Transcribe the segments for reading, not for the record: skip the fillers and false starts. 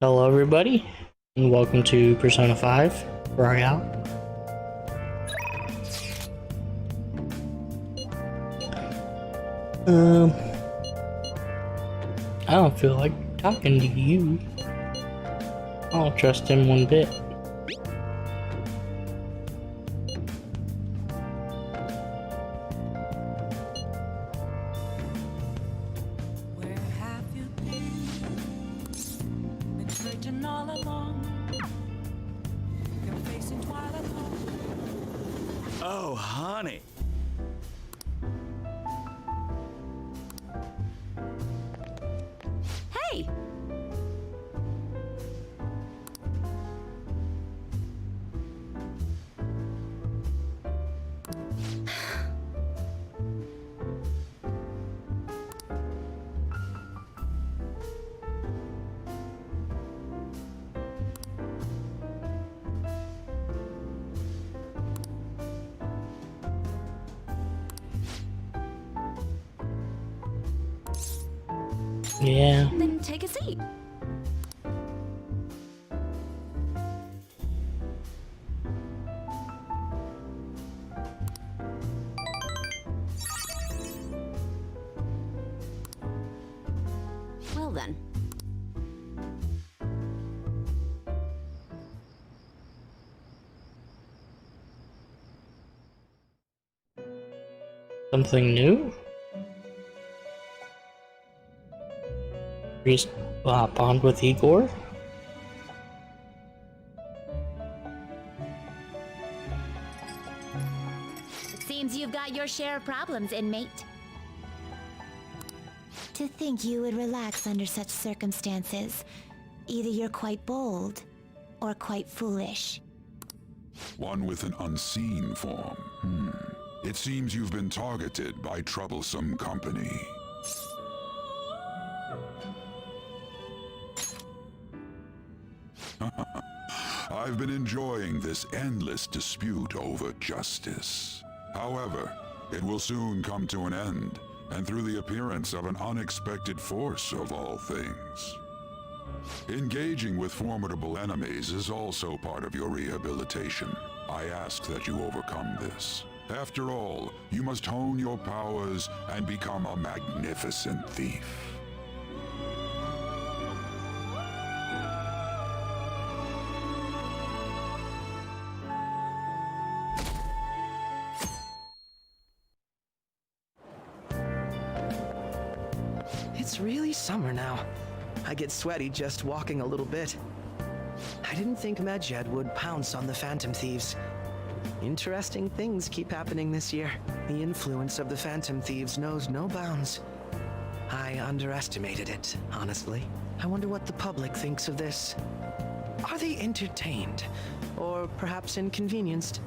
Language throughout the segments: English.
Hello, everybody, and welcome to Persona 5 Royale. Um, I don't feel like talking to you. I don't trust him one bit. Oh, honey. Hey! Yeah. Then take a seat. Well then. Something new? Bond with Igor? It seems you've got your share of problems, inmate. To think you would relax under such circumstances. Either you're quite bold, or quite foolish. One with an unseen form. It seems you've been targeted by troublesome company. I've been enjoying this endless dispute over justice. However, it will soon come to an end, and through the appearance of an unexpected force of all things. Engaging with formidable enemies is also part of your rehabilitation. I ask that you overcome this. After all, you must hone your powers and become a magnificent thief. It's really summer now. I get sweaty just walking a little bit. I didn't think Medjed would pounce on the Phantom Thieves. Interesting things keep happening this year. The influence of the Phantom Thieves knows no bounds. I underestimated it, honestly. I wonder what the public thinks of this. Are they entertained? Or perhaps inconvenienced?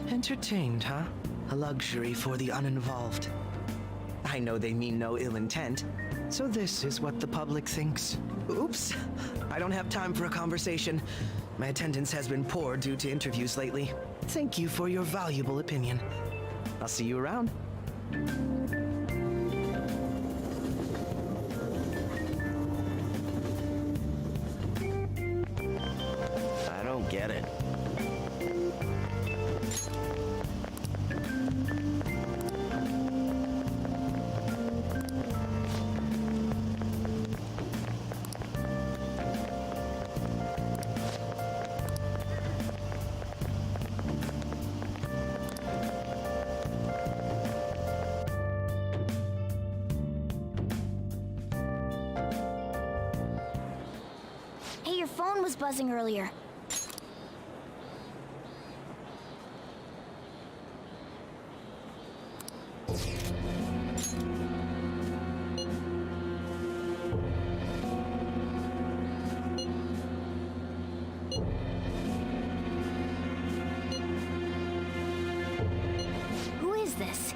Entertained, huh? A luxury for the uninvolved. I know they mean no ill intent, so this is what the public thinks. Oops, I don't have time for a conversation. My attendance has been poor due to interviews lately. Thank you for your valuable opinion. I'll see you around. I don't get it. Hey, your phone was buzzing earlier. Who is this?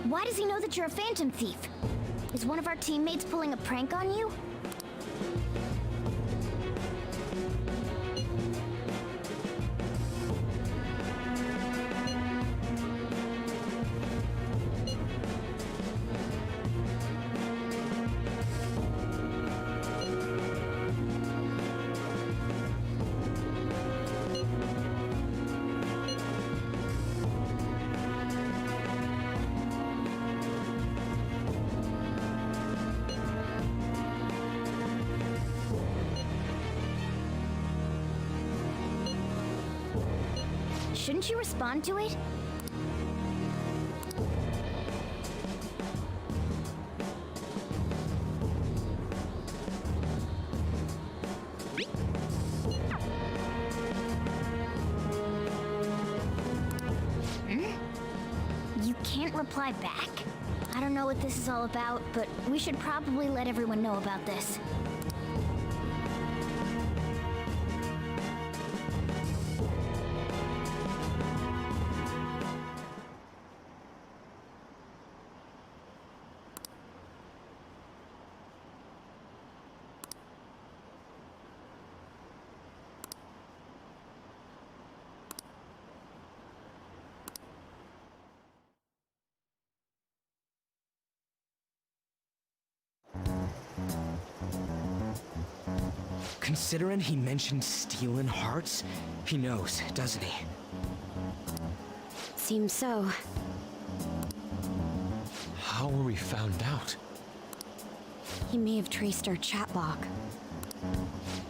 Why does he know that you're a Phantom Thief? Is one of our teammates pulling a prank on you? Shouldn't you respond to it? You can't reply back? I don't know what this is all about, but we should probably let everyone know about this. Considering he mentioned stealing hearts, he knows, doesn't he? Seems so. How were we found out? He may have traced our chat log.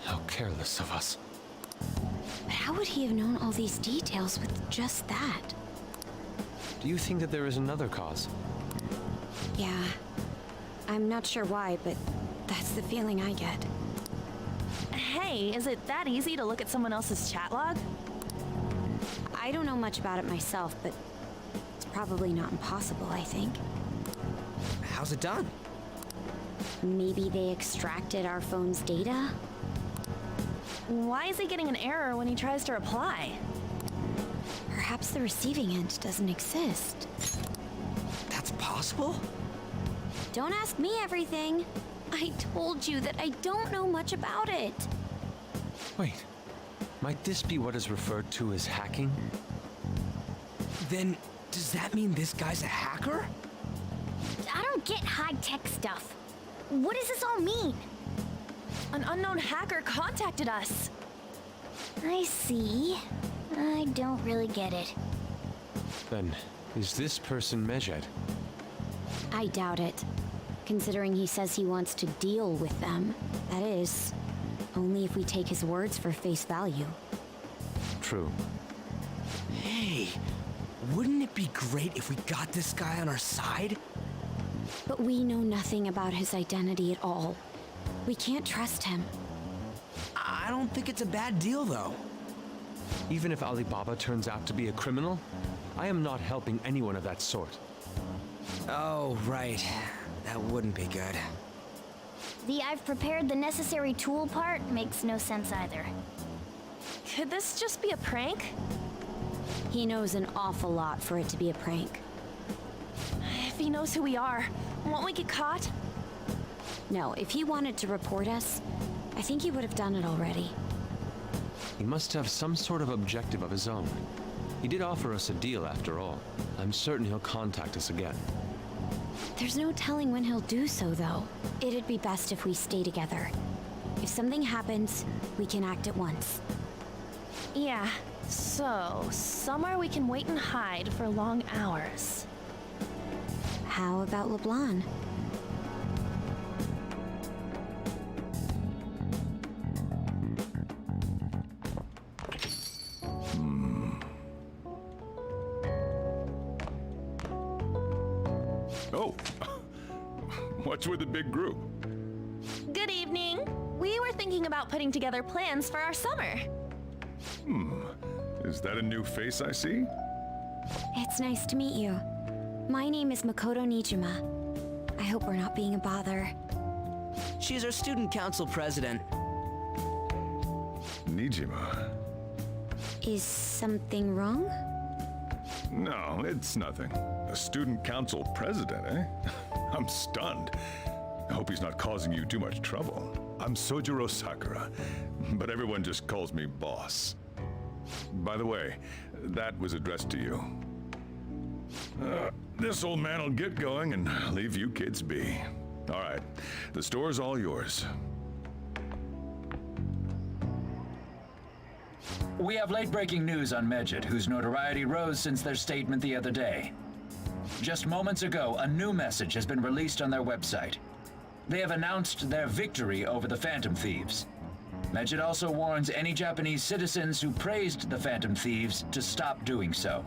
How careless of us. But how would he have known all these details with just that? Do you think that there is another cause? Yeah. I'm not sure why, but that's the feeling I get. Hey, is it that easy to look at someone else's chat log? I don't know much about it myself, but it's probably not impossible, I think. How's it done? Maybe they extracted our phone's data? Why is he getting an error when he tries to reply? Perhaps the receiving end doesn't exist. That's possible? Don't ask me everything. I told you that I don't know much about it. Wait, might this be what is referred to as hacking? Then, does that mean this guy's a hacker? I don't get high-tech stuff. What does this all mean? An unknown hacker contacted us. I see. I don't really get it. Then, is this person Medjed? I doubt it. Considering he says he wants to deal with them. That is, only if we take his words for face value. True. Hey, wouldn't it be great if we got this guy on our side? But we know nothing about his identity at all. We can't trust him. I don't think it's a bad deal, though. Even if Alibaba turns out to be a criminal, I am not helping anyone of that sort. Oh, right. That wouldn't be good. The "I've prepared the necessary tool" part makes no sense either. Could this just be a prank? He knows an awful lot for it to be a prank. If he knows who we are, won't we get caught? No, if he wanted to report us, I think he would have done it already. He must have some sort of objective of his own. He did offer us a deal after all. I'm certain he'll contact us again. There's no telling when he'll do so, though. It'd be best if we stay together. If something happens, we can act at once. Yeah, so somewhere we can wait and hide for long hours. How about LeBlanc? Oh, what's with the big group? Good evening. We were thinking about putting together plans for our summer. Is that a new face I see? It's nice to meet you. My name is Makoto Nijima. I hope we're not being a bother. She's our student council president. Nijima? Is something wrong? No, it's nothing. A student council president, eh? I'm stunned. I hope he's not causing you too much trouble. I'm Sojiro Sakura, but everyone just calls me boss. By the way, that was addressed to you. This old man will get going and leave you kids be. All right, the store's all yours. We have late-breaking news on Medjed, whose notoriety rose since their statement the other day. Just moments ago, a new message has been released on their website. They have announced their victory over the Phantom Thieves. Medjed also warns any Japanese citizens who praised the Phantom Thieves to stop doing so.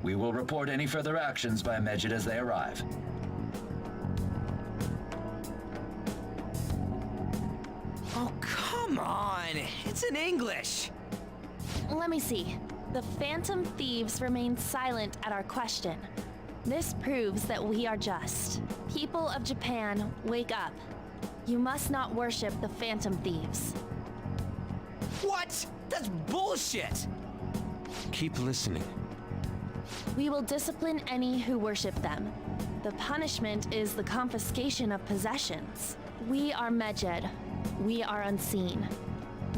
We will report any further actions by Medjed as they arrive. Oh, come on! It's in English! Let me see. The Phantom Thieves remain silent at our question. This proves that we are just. People of Japan, wake up. You must not worship the Phantom Thieves. What? That's bullshit! Keep listening. We will discipline any who worship them. The punishment is the confiscation of possessions. We are Medjed. We are unseen.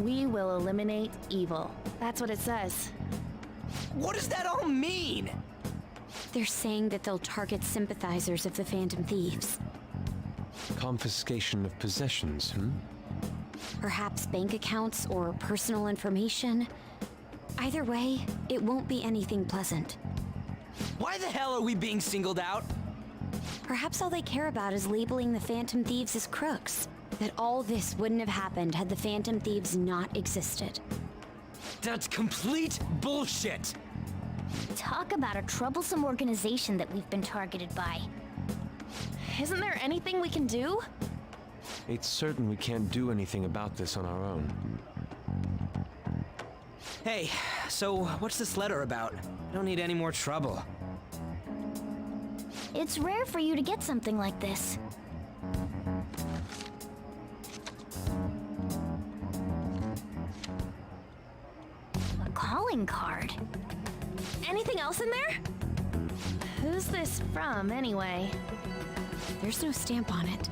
We will eliminate evil. That's what it says. What does that all mean? They're saying that they'll target sympathizers of the Phantom Thieves. Confiscation of possessions, Perhaps bank accounts or personal information. Either way, it won't be anything pleasant. Why the hell are we being singled out? Perhaps all they care about is labeling the Phantom Thieves as crooks. That all this wouldn't have happened had the Phantom Thieves not existed. That's complete bullshit! Talk about a troublesome organization that we've been targeted by. Isn't there anything we can do? It's certain we can't do anything about this on our own. Hey, so what's this letter about? I don't need any more trouble. It's rare for you to get something like this. A calling card. Anything else in there? Who's this from, anyway? There's no stamp on it.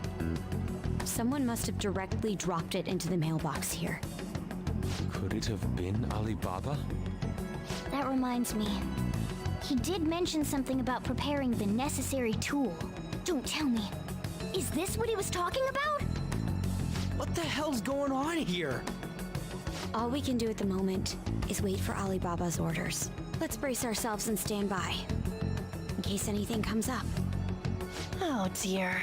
Someone must have directly dropped it into the mailbox here. Could it have been Alibaba? That reminds me. He did mention something about preparing the necessary tool. Don't tell me. Is this what he was talking about? What the hell's going on here? All we can do at the moment is wait for Alibaba's orders. Let's brace ourselves and stand by, in case anything comes up. Oh dear.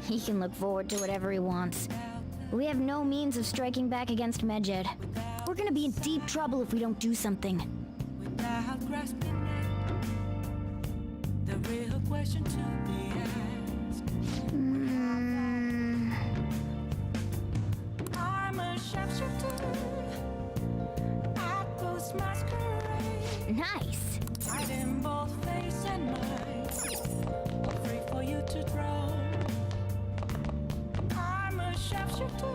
He can look forward to whatever he wants. We have no means of striking back against Medjed. We're gonna be in deep trouble if we don't do something. Without grasping it, the real question to be asked. I'm a sharpshooter at Ghost Masquerade. Nice. Hiding both face and mind, free for you to draw. I'm a sharpshooter.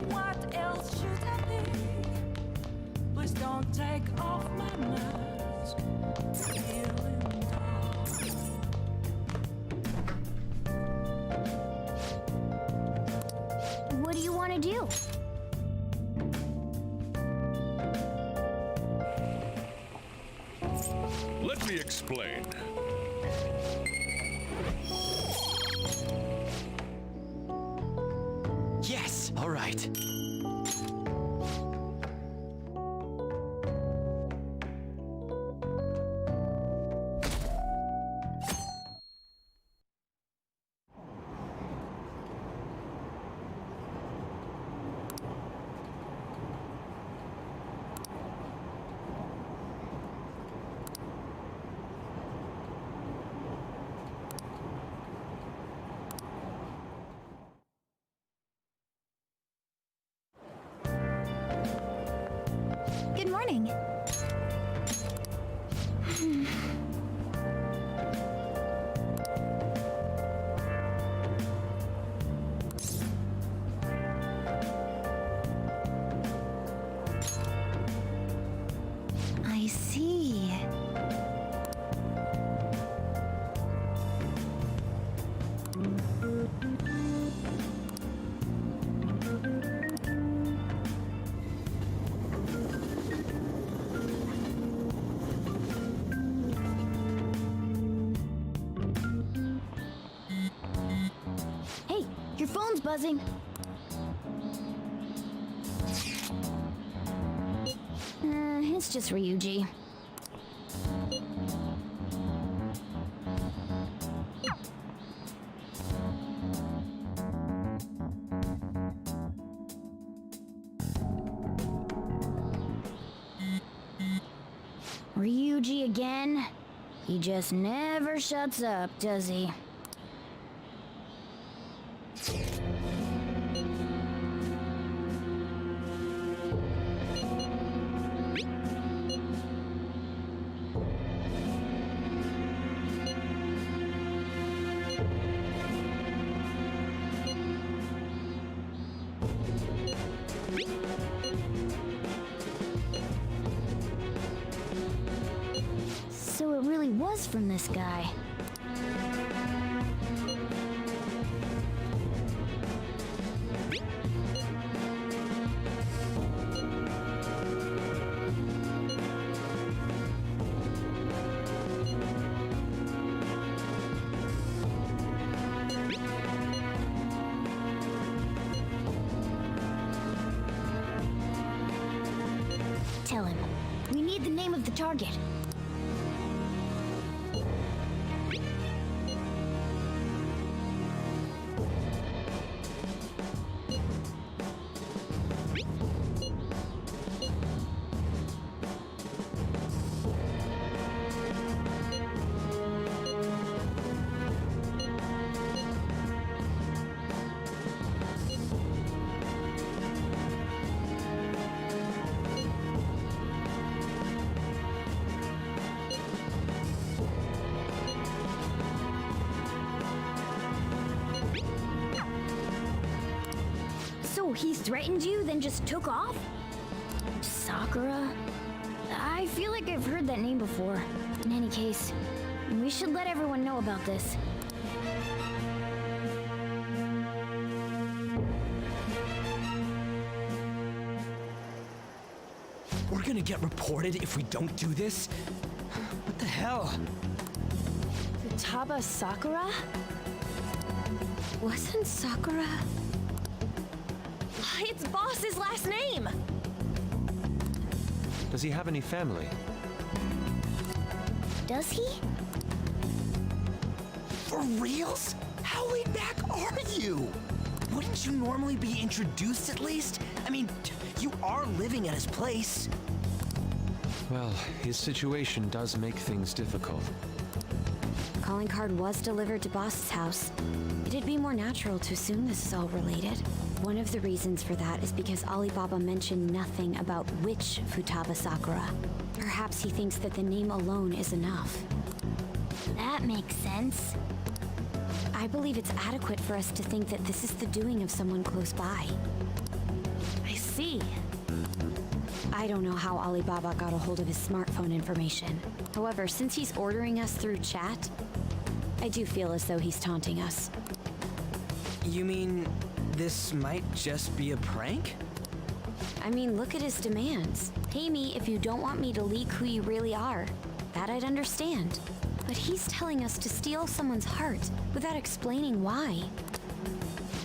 What else should I be? Please don't take off my mask. Feeling dark. What do you want to do? Let me explain. Yes, all right. Good morning. I see. your phone's buzzing. It's just Ryuji. Ryuji again? He just never shuts up, does he? So it really was from this guy. Tell him. We need the name of the target. So he threatened you, then just took off? Sakura? I feel like I've heard that name before. In any case, we should let everyone know about this. We're gonna get reported if we don't do this? What the hell? Futaba Sakura? Wasn't Sakura? It's Boss's last name! Does he have any family? Does he? For reals? How laid back are you? Wouldn't you normally be introduced at least? I mean, you are living at his place. Well, his situation does make things difficult. Calling card was delivered to Boss's house. It'd be more natural to assume this is all related. One of the reasons for that is because Alibaba mentioned nothing about which Futaba Sakura. Perhaps he thinks that the name alone is enough. That makes sense. I believe it's adequate for us to think that this is the doing of someone close by. I see. I don't know how Alibaba got a hold of his smartphone information. However, since he's ordering us through chat, I do feel as though he's taunting us. You mean this might just be a prank? I mean, look at his demands. Pay me if you don't want me to leak who you really are. That I'd understand. But he's telling us to steal someone's heart without explaining why.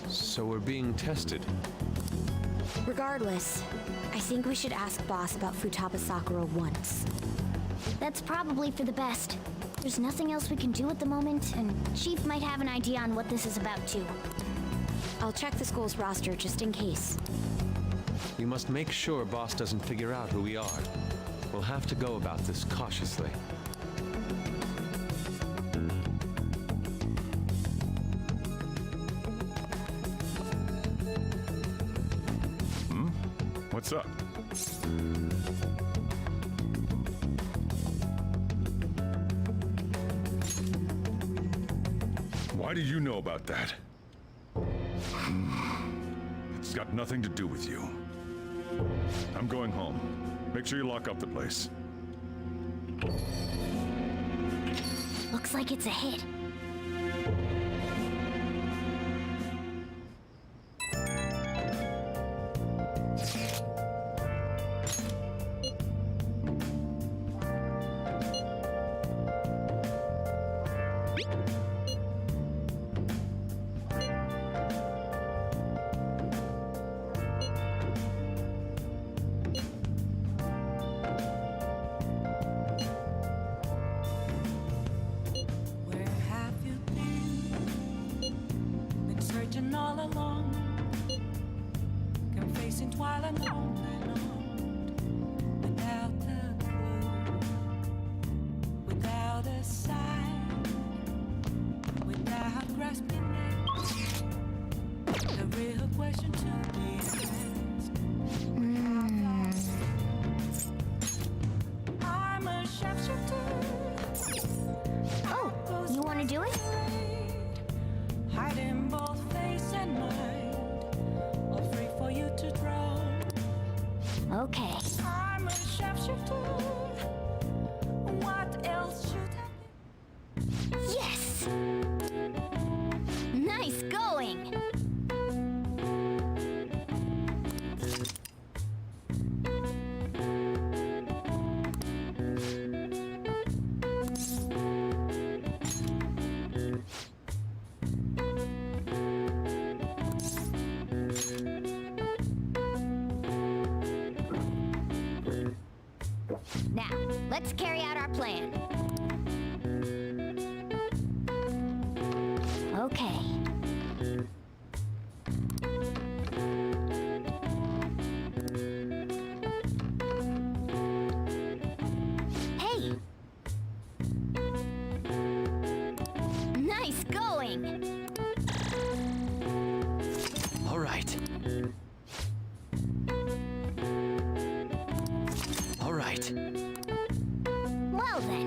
So we're being tested. Regardless, I think we should ask Boss about Futaba Sakura once. That's probably for the best. There's nothing else we can do at the moment, and Chief might have an idea on what this is about too. I'll check the school's roster just in case. We must make sure Boss doesn't figure out who we are. We'll have to go about this cautiously. What's up? Why do you know about that? It's got nothing to do with you. I'm going home. Make sure you lock up the place. Looks like it's a hit. and on and on, without a clue, without a sign, without grasping it. The real question to be asked. I'm a sharpshooter. Oh, you want to do it? Hiding both face and mind, all free for you to draw. Okay. I'm a sharpshooter. What else should I be? Yes! Nice going! Now, let's carry out our plan. Okay. Hey! Nice going! All right. All right. Well then.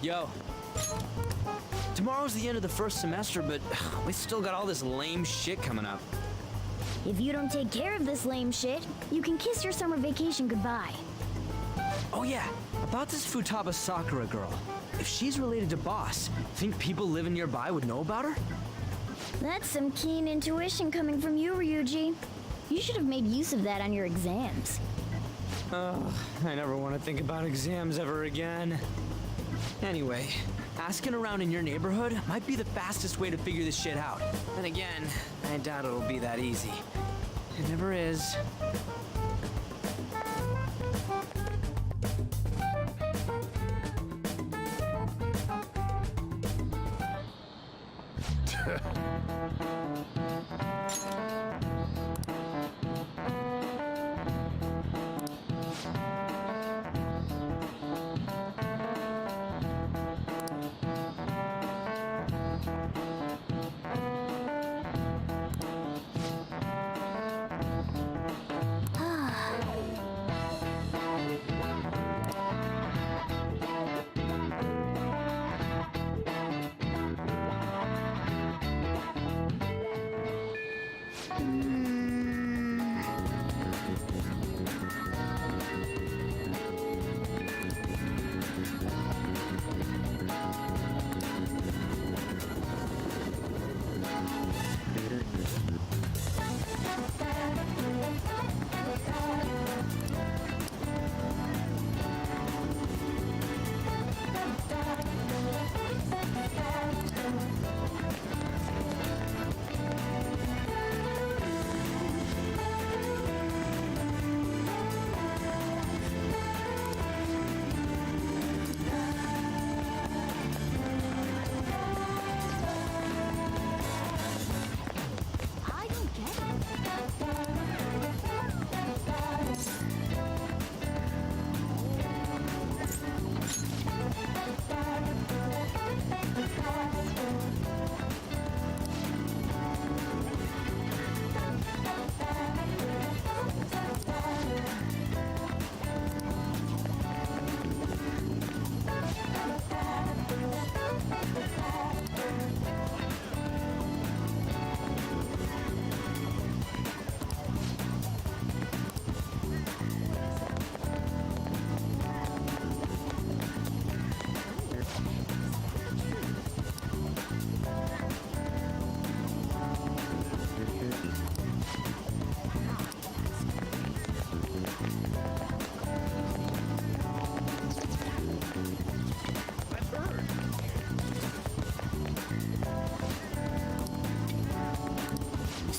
Yo. Tomorrow's the end of the first semester, but we still got all this lame shit coming up. If you don't take care of this lame shit, you can kiss your summer vacation goodbye. Oh yeah, about this Futaba Sakura girl. If she's related to Boss, think people living nearby would know about her? That's some keen intuition coming from you, Ryuji. You should have made use of that on your exams. Oh, I never want to think about exams ever again. Anyway, asking around in your neighborhood might be the fastest way to figure this shit out. And again, I doubt it'll be that easy. It never is.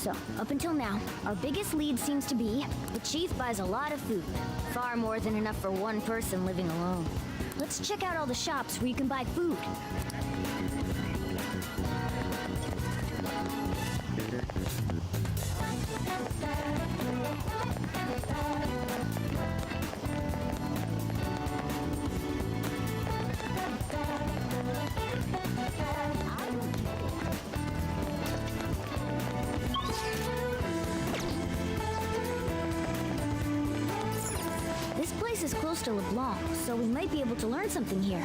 So, up until now, our biggest lead seems to be the chief buys a lot of food. Far more than enough for one person living alone. Let's check out all the shops where you can buy food. This place is close to LeBlanc, so we might be able to learn something here.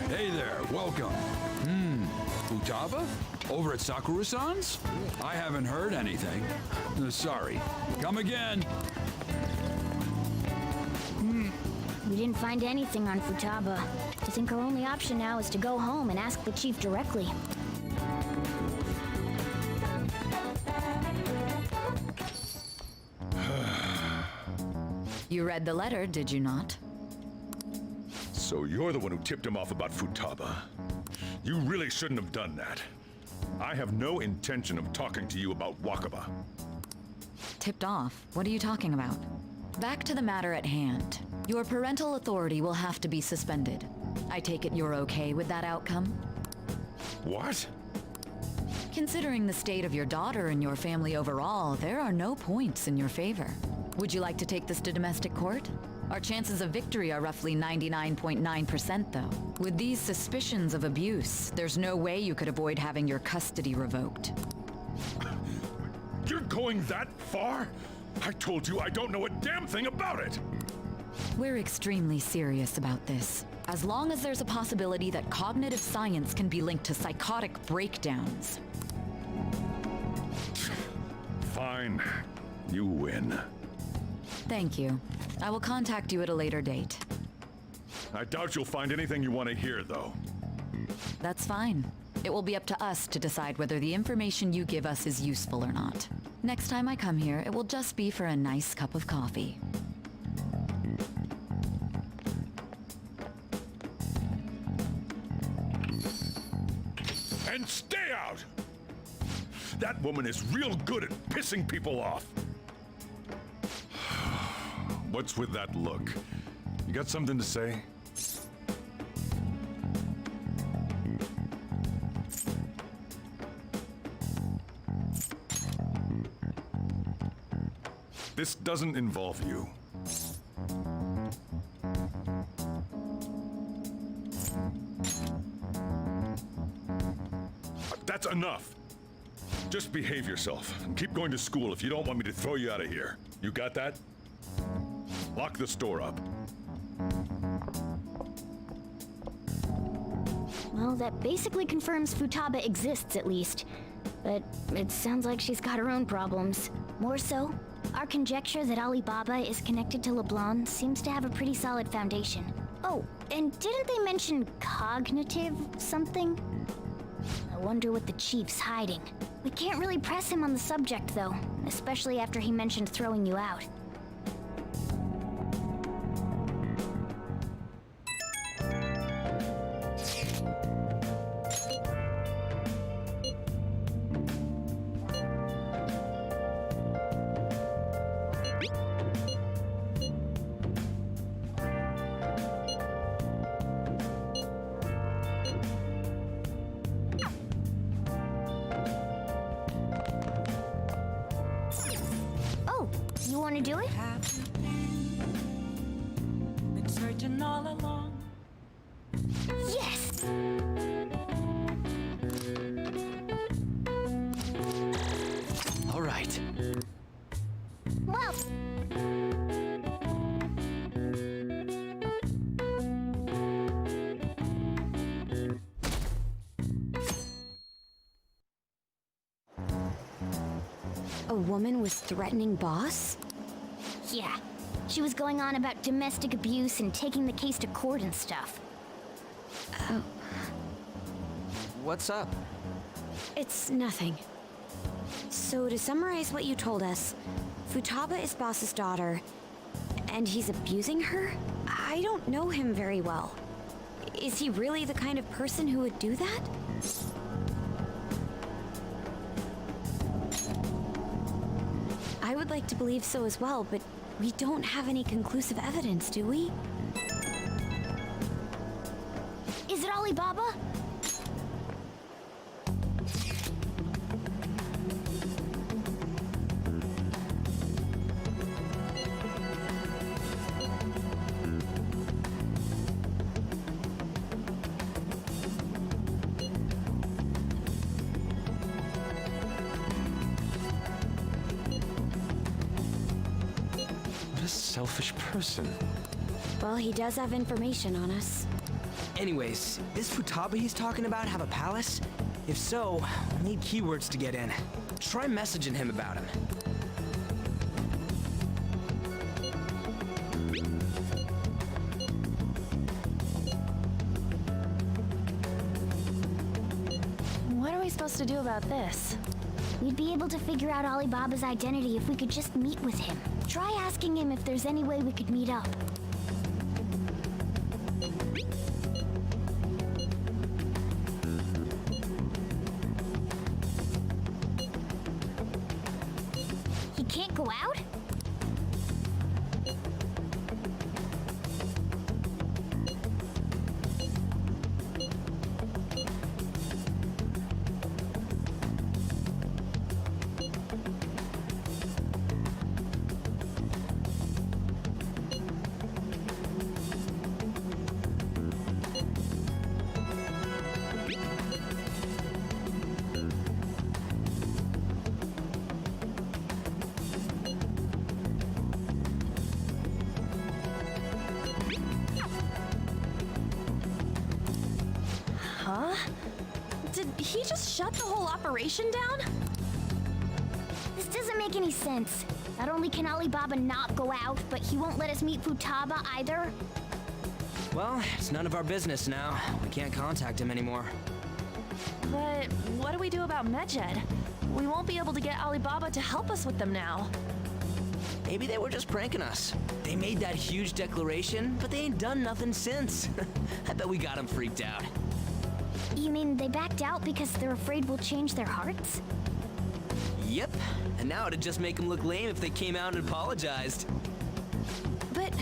Hey there, welcome. Futaba? Over at Sakura-san's? I haven't heard anything. Sorry. Come again. We didn't find anything on Futaba. I think our only option now is to go home and ask the chief directly. You read the letter, did you not? So you're the one who tipped him off about Futaba. You really shouldn't have done that. I have no intention of talking to you about Wakaba. Tipped off? What are you talking about? Back to the matter at hand. Your parental authority will have to be suspended. I take it you're okay with that outcome? What? Considering the state of your daughter and your family overall, there are no points in your favor. Would you like to take this to domestic court? Our chances of victory are roughly 99.9% though. With these suspicions of abuse, there's no way you could avoid having your custody revoked. You're going that far? I told you I don't know a damn thing about it! We're extremely serious about this. As long as there's a possibility that cognitive science can be linked to psychotic breakdowns. Fine. You win. Thank you. I will contact you at a later date. I doubt you'll find anything you want to hear, though. That's fine. It will be up to us to decide whether the information you give us is useful or not. Next time I come here, it will just be for a nice cup of coffee. And stay out! That woman is real good at pissing people off. What's with that look? You got something to say? This doesn't involve you. That's enough. Just behave yourself and keep going to school if you don't want me to throw you out of here. You got that? Lock the store up. Well, that basically confirms Futaba exists, at least. But it sounds like she's got her own problems. More so, our conjecture that Alibaba is connected to LeBlanc seems to have a pretty solid foundation. Oh, and didn't they mention cognitive something? I wonder what the chief's hiding. We can't really press him on the subject, though, especially after he mentioned throwing you out. You want to do it? Been searching all along. Yes! All right. Well... A woman was threatening Boss? Yeah. She was going on about domestic abuse and taking the case to court and stuff. Oh. What's up? It's nothing. So to summarize what you told us, Futaba is Boss's daughter, and he's abusing her? I don't know him very well. Is he really the kind of person who would do that? like to believe so as well, but we don't have any conclusive evidence, do we? Is it Alibaba? What a selfish person. Well, he does have information on us. Anyways, this Futaba he's talking about have a palace? If so, we'll need keywords to get in. Try messaging him about him. What are we supposed to do about this? We'd be able to figure out Alibaba's identity if we could just meet with him. Try asking him if there's any way we could meet up. He can't go out? Huh? Did he just shut the whole operation down? This doesn't make any sense. Not only can Alibaba not go out, but he won't let us meet Futaba either. Well, it's none of our business now. We can't contact him anymore. But what do we do about Medjed? We won't be able to get Alibaba to help us with them now. Maybe they were just pranking us. They made that huge declaration, but they ain't done nothing since. I bet we got them freaked out. You mean they backed out because they're afraid we'll change their hearts? Yep, and now it'd just make them look lame if they came out and apologized. But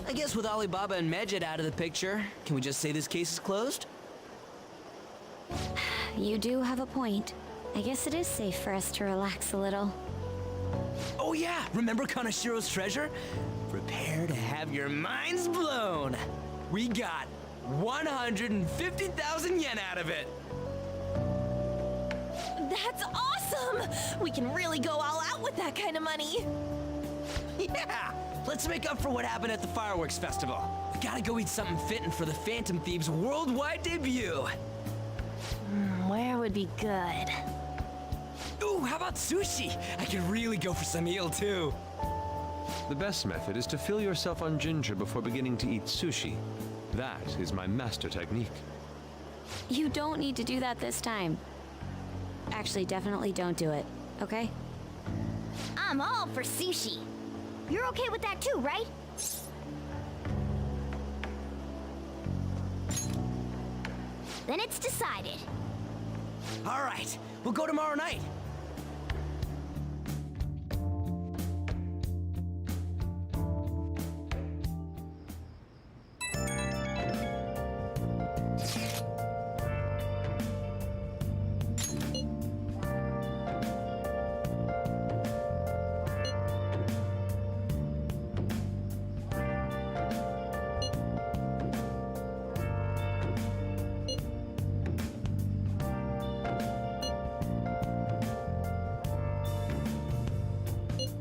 I guess with Alibaba and Medjed out of the picture, can we just say this case is closed? You do have a point. I guess it is safe for us to relax a little. Oh yeah, remember Kanashiro's treasure? Prepare to have your minds blown. We got 150,000 yen out of it. that's awesome! We can really go all out with that kind of money. Yeah, let's make up for what happened at the fireworks festival. We gotta go eat something fitting for the Phantom Thieves' worldwide debut. Where would be good? Ooh, how about sushi? I could really go for some eel too. The best method is to fill yourself on ginger before beginning to eat sushi. That is my master technique. You don't need to do that this time. Actually, definitely don't do it, okay? I'm all for sushi. You're okay with that too, right? Then it's decided. All right, we'll go tomorrow night.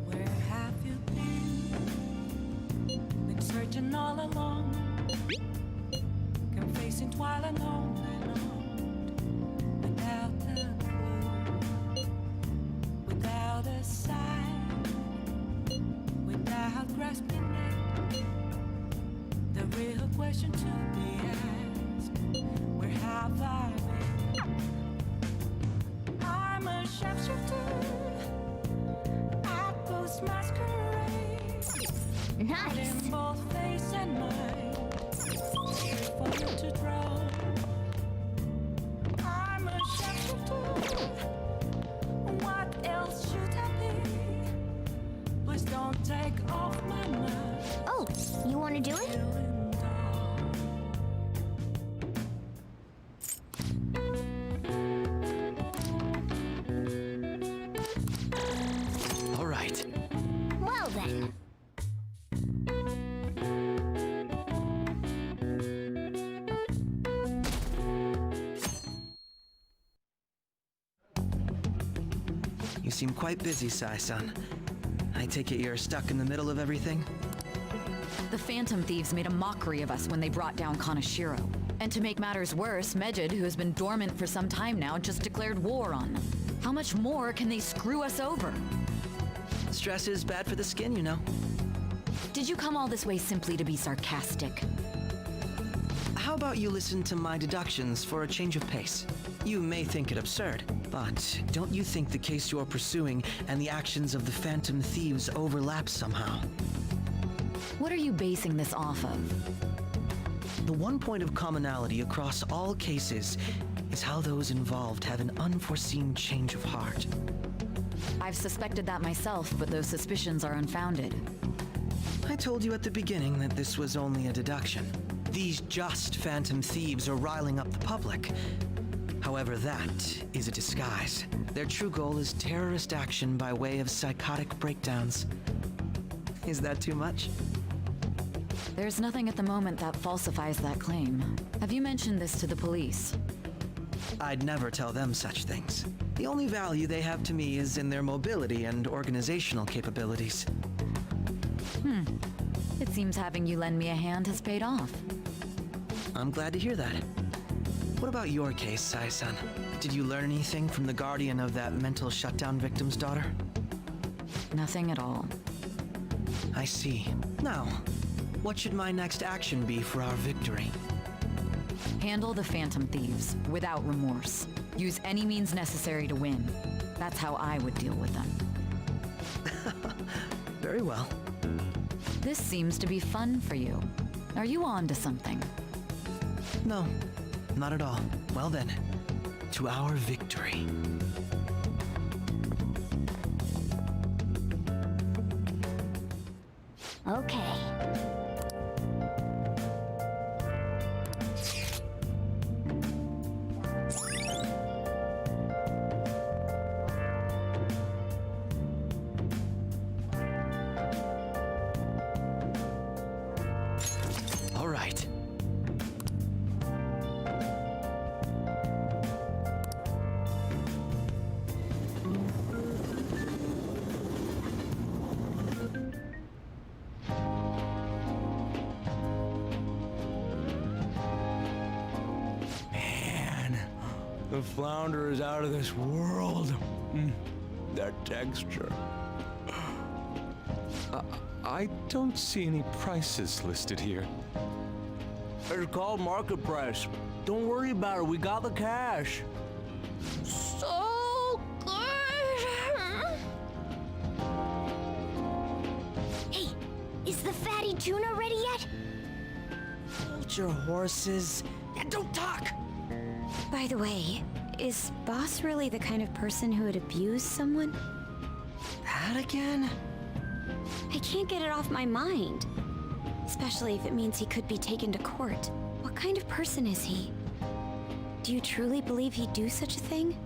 Where have you been? Been searching all along, confessing twilight lonely, without a clue, without a sign, without grasping it. The real question to be asked: where have I been? I'm a sharpshooter. Post masquerade. Nice. In both face and mind, for you to draw. I'm a sharpshooter. What else should I be? You seem quite busy, Sai-san. I take it you're stuck in the middle of everything? The Phantom Thieves made a mockery of us when they brought down Kaneshiro. And to make matters worse, Medjed, who has been dormant for some time now, just declared war on them. How much more can they screw us over? Stress is bad for the skin, you know. Did you come all this way simply to be sarcastic? How about you listen to my deductions for a change of pace? You may think it absurd, but don't you think the case you're pursuing and the actions of the Phantom Thieves overlap somehow? What are you basing this off of? The one point of commonality across all cases is how those involved have an unforeseen change of heart. I've suspected that myself, but those suspicions are unfounded. I told you at the beginning that this was only a deduction. These just Phantom Thieves are riling up the public. However, that is a disguise. Their true goal is terrorist action by way of psychotic breakdowns. Is that too much? There's nothing at the moment that falsifies that claim. Have you mentioned this to the police? I'd never tell them such things. The only value they have to me is in their mobility and organizational capabilities. It seems having you lend me a hand has paid off. I'm glad to hear that. What about your case, Sai-san? Did you learn anything from the guardian of that mental shutdown victim's daughter? Nothing at all. I see. Now, what should my next action be for our victory? Handle the Phantom Thieves without remorse. Use any means necessary to win. That's how I would deal with them. Very well. This seems to be fun for you. Are you on to something? No, not at all. Well then, to our victory. Okay. All right. Man, the flounder is out of this world. That texture. I don't see any prices listed here. It's called market price. Don't worry about it. We got the cash. So good. Hey, is the fatty tuna ready yet? Hold your horses and don't talk. By the way, is Boss really the kind of person who would abuse someone? That again? I can't get it off my mind. Especially if it means he could be taken to court. What kind of person is he? Do you truly believe he'd do such a thing?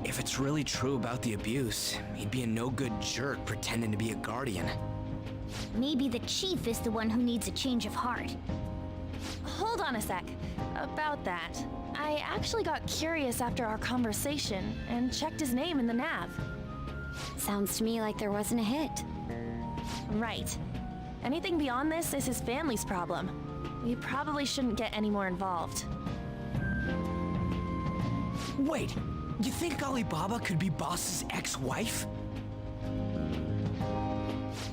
If it's really true about the abuse, he'd be a no-good jerk pretending to be a guardian. Maybe the chief is the one who needs a change of heart. Hold on a sec. About that, I actually got curious after our conversation and checked his name in the nav. Sounds to me like there wasn't a hit. Right. Anything beyond this is his family's problem. We probably shouldn't get any more involved. Wait, you think Alibaba could be Boss's ex-wife?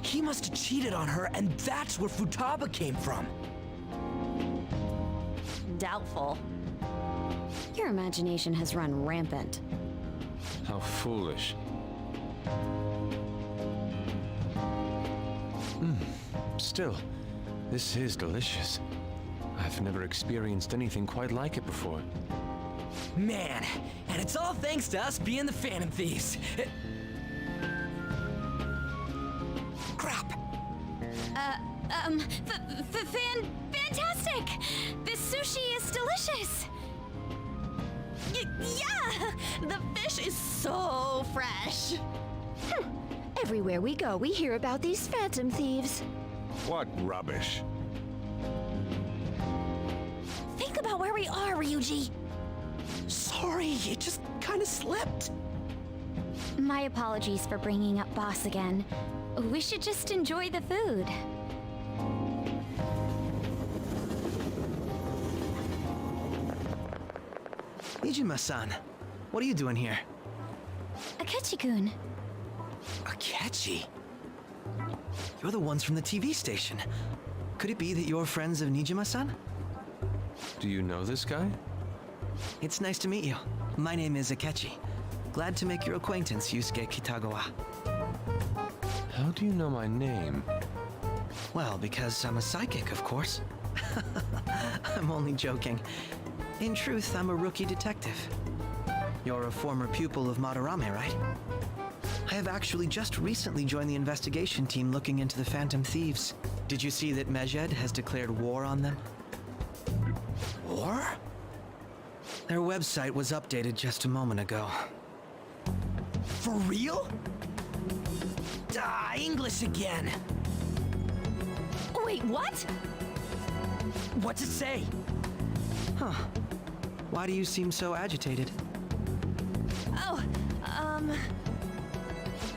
He must have cheated on her, and that's where Futaba came from. Doubtful. Your imagination has run rampant. How foolish. Still, this is delicious. I've never experienced anything quite like it before. Man, and it's all thanks to us being the Phantom Thieves. Crap. Fantastic! This sushi is delicious! Yeah! The fish is so fresh! Everywhere we go, we hear about these Phantom Thieves. What rubbish. we are, Ryuji. Sorry, it just kind of slipped. My apologies for bringing up Boss again. We should just enjoy the food. Nijima-san, what are you doing here? Akechi-kun. Akechi? You're the ones from the TV station. Could it be that you're friends of Nijima-san? Do you know this guy? It's nice to meet you. My name is Akechi. Glad to make your acquaintance, Yusuke Kitagawa. How do you know my name? Well, because I'm a psychic, of course. I'm only joking. In truth, I'm a rookie detective. You're a former pupil of Madarame, right? I have actually just recently joined the investigation team looking into the Phantom Thieves. Did you see that Medjed has declared war on them? War? Their website was updated just a moment ago. For real? English again! Wait, what? What's it say? Huh. Why do you seem so agitated? Oh,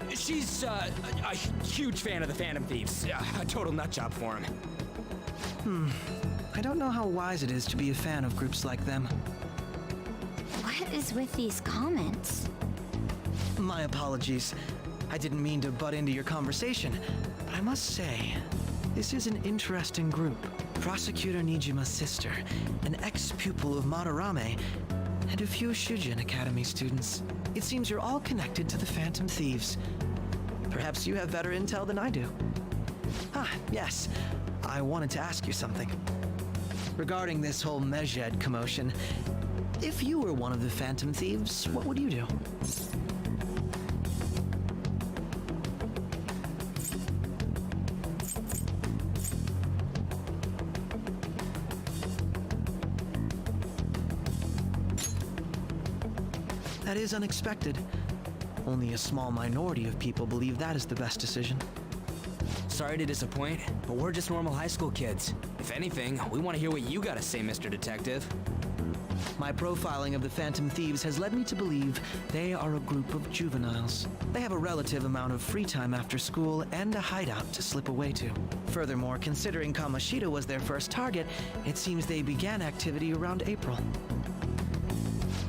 She's a huge fan of the Phantom Thieves. A total nutjob for him. I don't know how wise it is to be a fan of groups like them. What is with these comments? My apologies. I didn't mean to butt into your conversation, but I must say, this is an interesting group. Prosecutor Nijima's sister, an ex-pupil of Madarame, and a few Shujin Academy students. It seems you're all connected to the Phantom Thieves. Perhaps you have better intel than I do. Yes. I wanted to ask you something. Regarding this whole Medjed commotion, if you were one of the Phantom Thieves, what would you do? That is unexpected. Only a small minority of people believe that is the best decision. Sorry to disappoint, but we're just normal high school kids. If anything, we want to hear what you gotta say, Mr. Detective. My profiling of the Phantom Thieves has led me to believe they are a group of juveniles. They have a relative amount of free time after school and a hideout to slip away to. Furthermore, considering Kamoshida was their first target, it seems they began activity around April.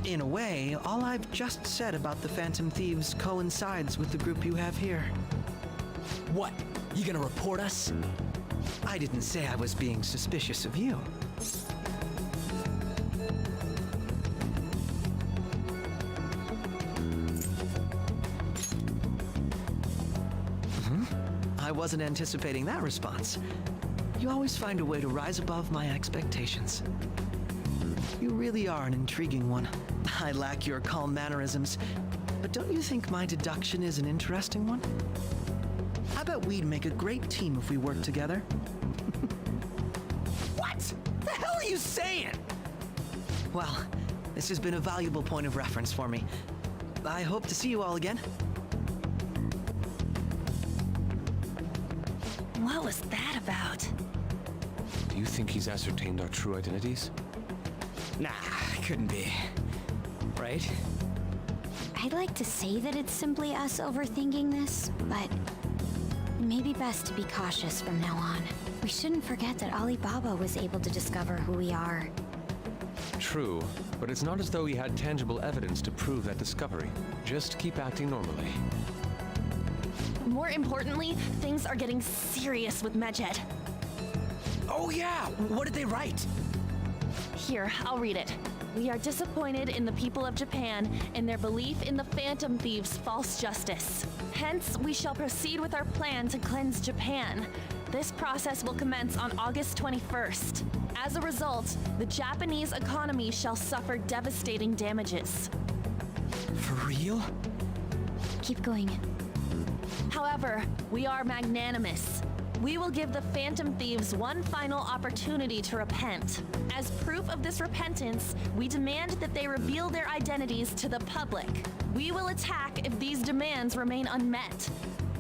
In a way, all I've just said about the Phantom Thieves coincides with the group you have here. What? You gonna report us? I didn't say I was being suspicious of you. I wasn't anticipating that response. You always find a way to rise above my expectations. You really are an intriguing one. I lack your calm mannerisms, but don't you think my deduction is an interesting one? I bet we'd make a great team if we worked together. What the hell are you saying? Well, this has been a valuable point of reference for me. I hope to see you all again. What was that about? Do you think he's ascertained our true identities? Nah, couldn't be. Right? I'd like to say that it's simply us overthinking this, but maybe best to be cautious from now on. We shouldn't forget that Alibaba was able to discover who we are. True, but it's not as though he had tangible evidence to prove that discovery. Just keep acting normally. More importantly, things are getting serious with Medjed. Oh yeah, what did they write? Here, I'll read it. We are disappointed in the people of Japan and their belief in the Phantom Thieves' false justice. Hence, we shall proceed with our plan to cleanse Japan. This process will commence on August 21st. As a result, the Japanese economy shall suffer devastating damages. For real? Keep going. However, we are magnanimous. We will give the Phantom Thieves one final opportunity to repent. As proof of this repentance, we demand that they reveal their identities to the public. We will attack if these demands remain unmet.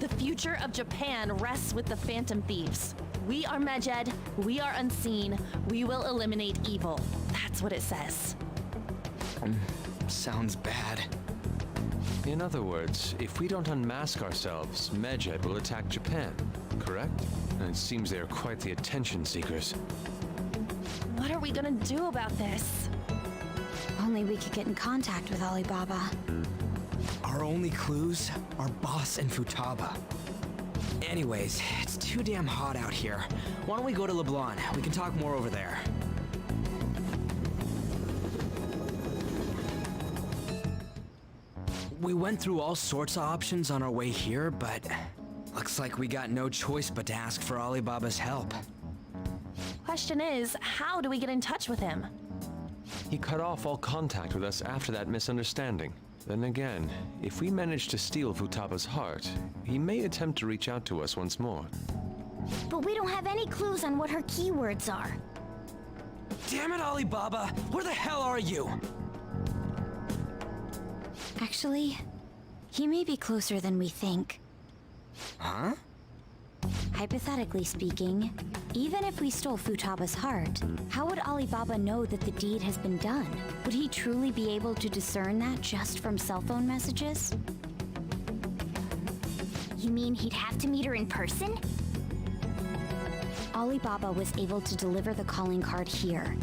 The future of Japan rests with the Phantom Thieves. We are Medjed, we are unseen, we will eliminate evil. That's That's what it says. Sounds bad. In other words, if we don't unmask ourselves, Medjed will attack Japan, correct? And it seems they are quite the attention seekers. What are we gonna do about this? Only we could get in contact with Alibaba. Our only clues are Boss and Futaba. Anyways, it's too damn hot out here. Why don't we go to Leblon? We can talk more over there. We went through all sorts of options on our way here, but looks like we got no choice but to ask for Alibaba's help. Question is, how do we get in touch with him? He cut off all contact with us after that misunderstanding. Then again, if we manage to steal Futaba's heart, he may attempt to reach out to us once more. But we don't have any clues on what her keywords are. Damn it, Alibaba! Where the hell are you? Actually, he may be closer than we think. Huh? Hypothetically speaking, even if we stole Futaba's heart, how would Alibaba know that the deed has been done? Would he truly be able to discern that just from cell phone messages? You mean he'd have to meet her in person? Alibaba was able to deliver the calling card here.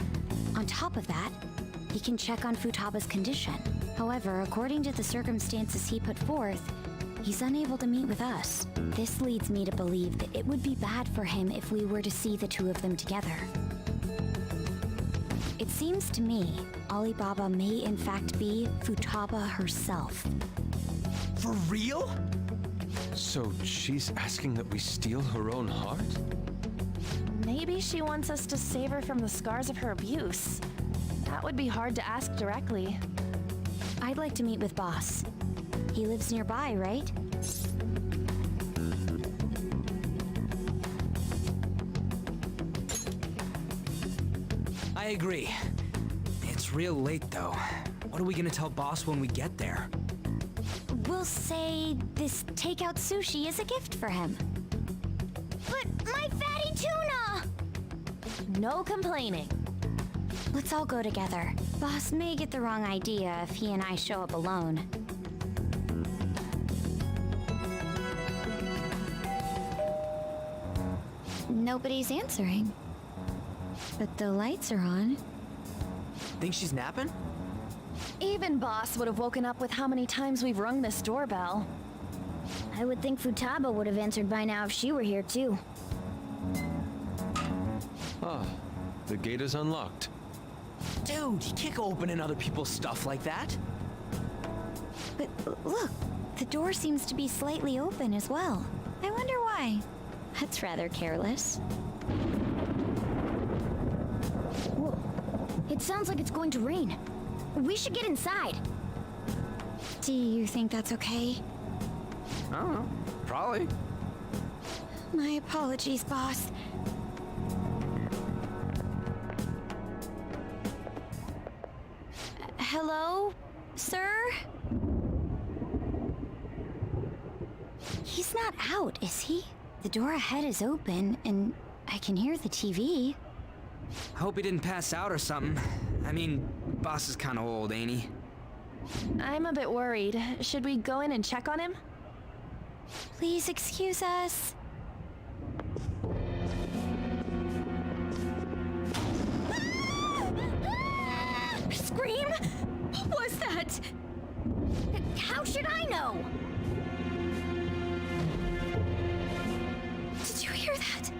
On top of that, he can check on Futaba's condition. However, according to the circumstances he put forth, he's unable to meet with us. This leads me to believe that it would be bad for him if we were to see the two of them together. It seems to me Alibaba may in fact be Futaba herself. For real? So she's asking that we steal her own heart? Maybe she wants us to save her from the scars of her abuse. That would be hard to ask directly. I'd like to meet with Boss. He lives nearby, right? I agree. It's real late, though. What are we gonna tell Boss when we get there? We'll say this takeout sushi is a gift for him. But my fatty tuna! No complaining. Let's all go together. Boss may get the wrong idea if he and I show up alone. Nobody's answering. But the lights are on. Think she's napping? Even Boss would have woken up with how many times we've rung this doorbell. I would think Futaba would have answered by now if she were here too. Ah, the gate is unlocked. Dude, you can't go opening other people's stuff like that. But look, the door seems to be slightly open as well. I wonder why. That's rather careless. Whoa. It sounds like it's going to rain. We should get inside. Do you think that's okay? I don't know. Probably. My apologies, Boss. Hello, sir? He's not out, is he? The door ahead is open, and I can hear the TV. I hope he didn't pass out or something. I mean, Boss is kind of old, ain't he? I'm a bit worried. Should we go in and check on him? Please excuse us. Scream? What was that? How should I know? Did you hear that?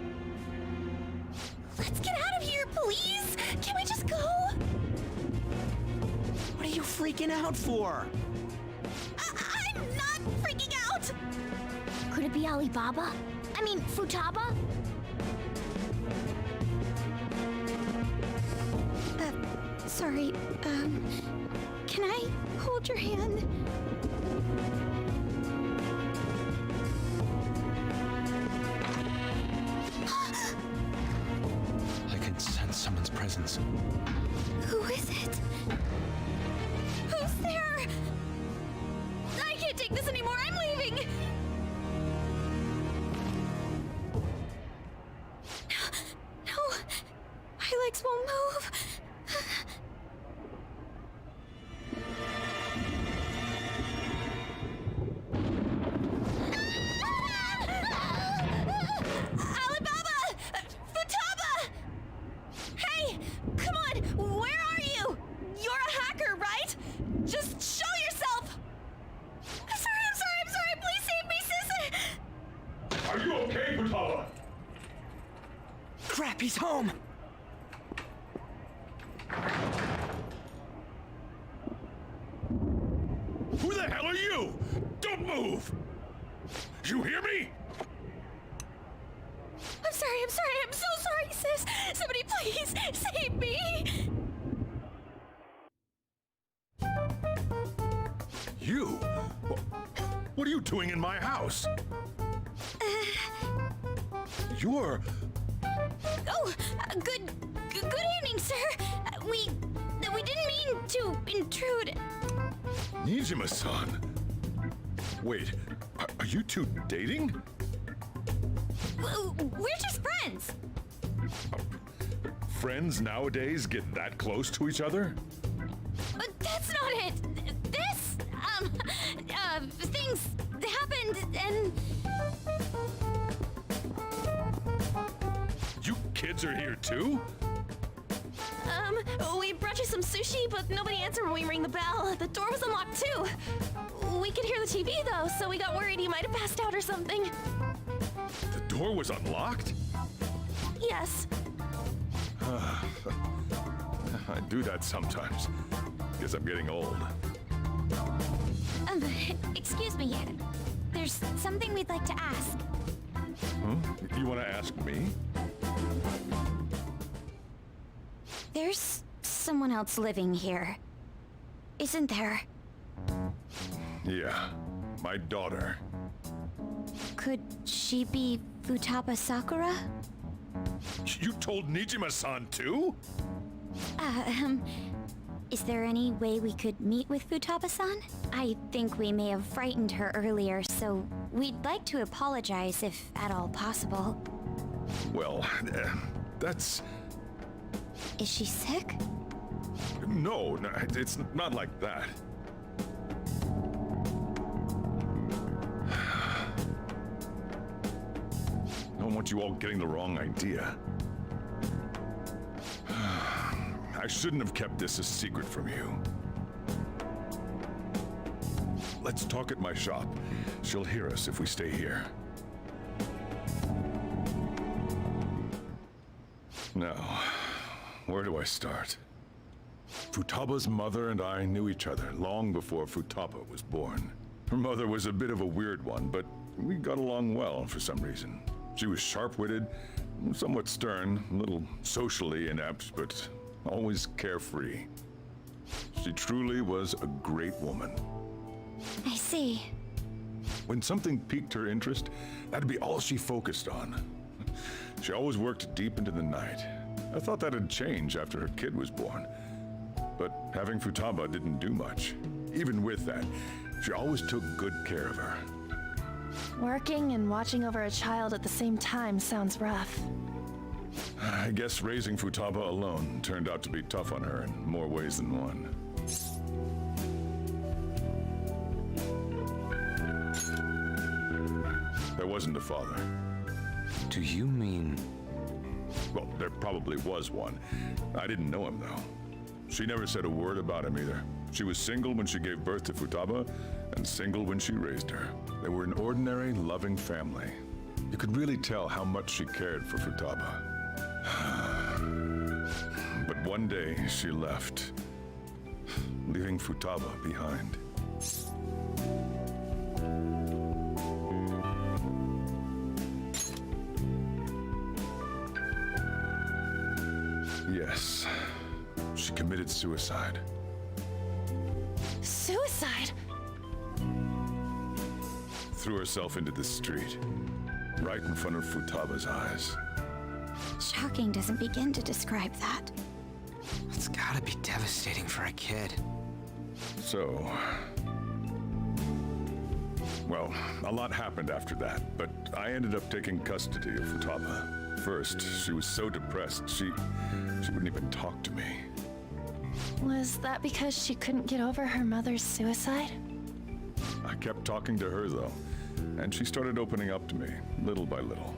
Let's get out of here, please! Can we just go? What are you freaking out for? I'm not freaking out! Could it be Alibaba? I mean, Futaba? Sorry, can I hold your hand? I can sense someone's presence. Who is it? Who's there? I can't take this anymore, I'm leaving! No, my legs won't move. Crap, he's home! Who the hell are you? Don't move! You hear me? I'm sorry, I'm so sorry, sis. Somebody please save me. You? What are you doing in my house? You're... Good evening, sir. We didn't mean to intrude. Nijima-san. Wait, are you two dating? We're just friends. Friends nowadays get that close to each other? But that's not it. This, things happened and... You kids are here too? We brought you some sushi, but nobody answered when we rang the bell. The door was unlocked too. We could hear the TV though, so we got worried he might have passed out or something. The door was unlocked? Yes. I do that sometimes. Guess I'm getting old. Excuse me. There's something we'd like to ask. Huh? You want to ask me? There's someone else living here, isn't there? Yeah, my daughter. Could she be Futaba Sakura? You told Nijima-san too? Is there any way we could meet with Futaba-san? I think we may have frightened her earlier, so we'd like to apologize if at all possible. Well, that's... Is she sick? No, it's not like that. I don't want you all getting the wrong idea. I shouldn't have kept this a secret from you. Let's talk at my shop. She'll hear us if we stay here. Now, where do I start? Futaba's mother and I knew each other long before Futaba was born. Her mother was a bit of a weird one, but we got along well for some reason. She was sharp-witted, somewhat stern, a little socially inept, but always carefree. She truly was a great woman. I see. When something piqued her interest, that'd be all she focused on. She always worked deep into the night. I thought that'd change after her kid was born. But having Futaba didn't do much. Even with that, she always took good care of her. Working and watching over a child at the same time sounds rough. I guess raising Futaba alone turned out to be tough on her in more ways than one. There wasn't a father. Do you mean... Well, there probably was one. I didn't know him, though. She never said a word about him either. She was single when she gave birth to Futaba, and single when she raised her. They were an ordinary, loving family. You could really tell how much she cared for Futaba. But one day, she left, leaving Futaba behind. Yes, she committed suicide. Suicide? Threw herself into the street, right in front of Futaba's eyes. Shocking doesn't begin to describe that. It's gotta be devastating for a kid. So... Well, a lot happened after that, but I ended up taking custody of Futaba. First, she was so depressed, she wouldn't even talk to me. Was that because she couldn't get over her mother's suicide? I kept talking to her, though, and she started opening up to me, little by little.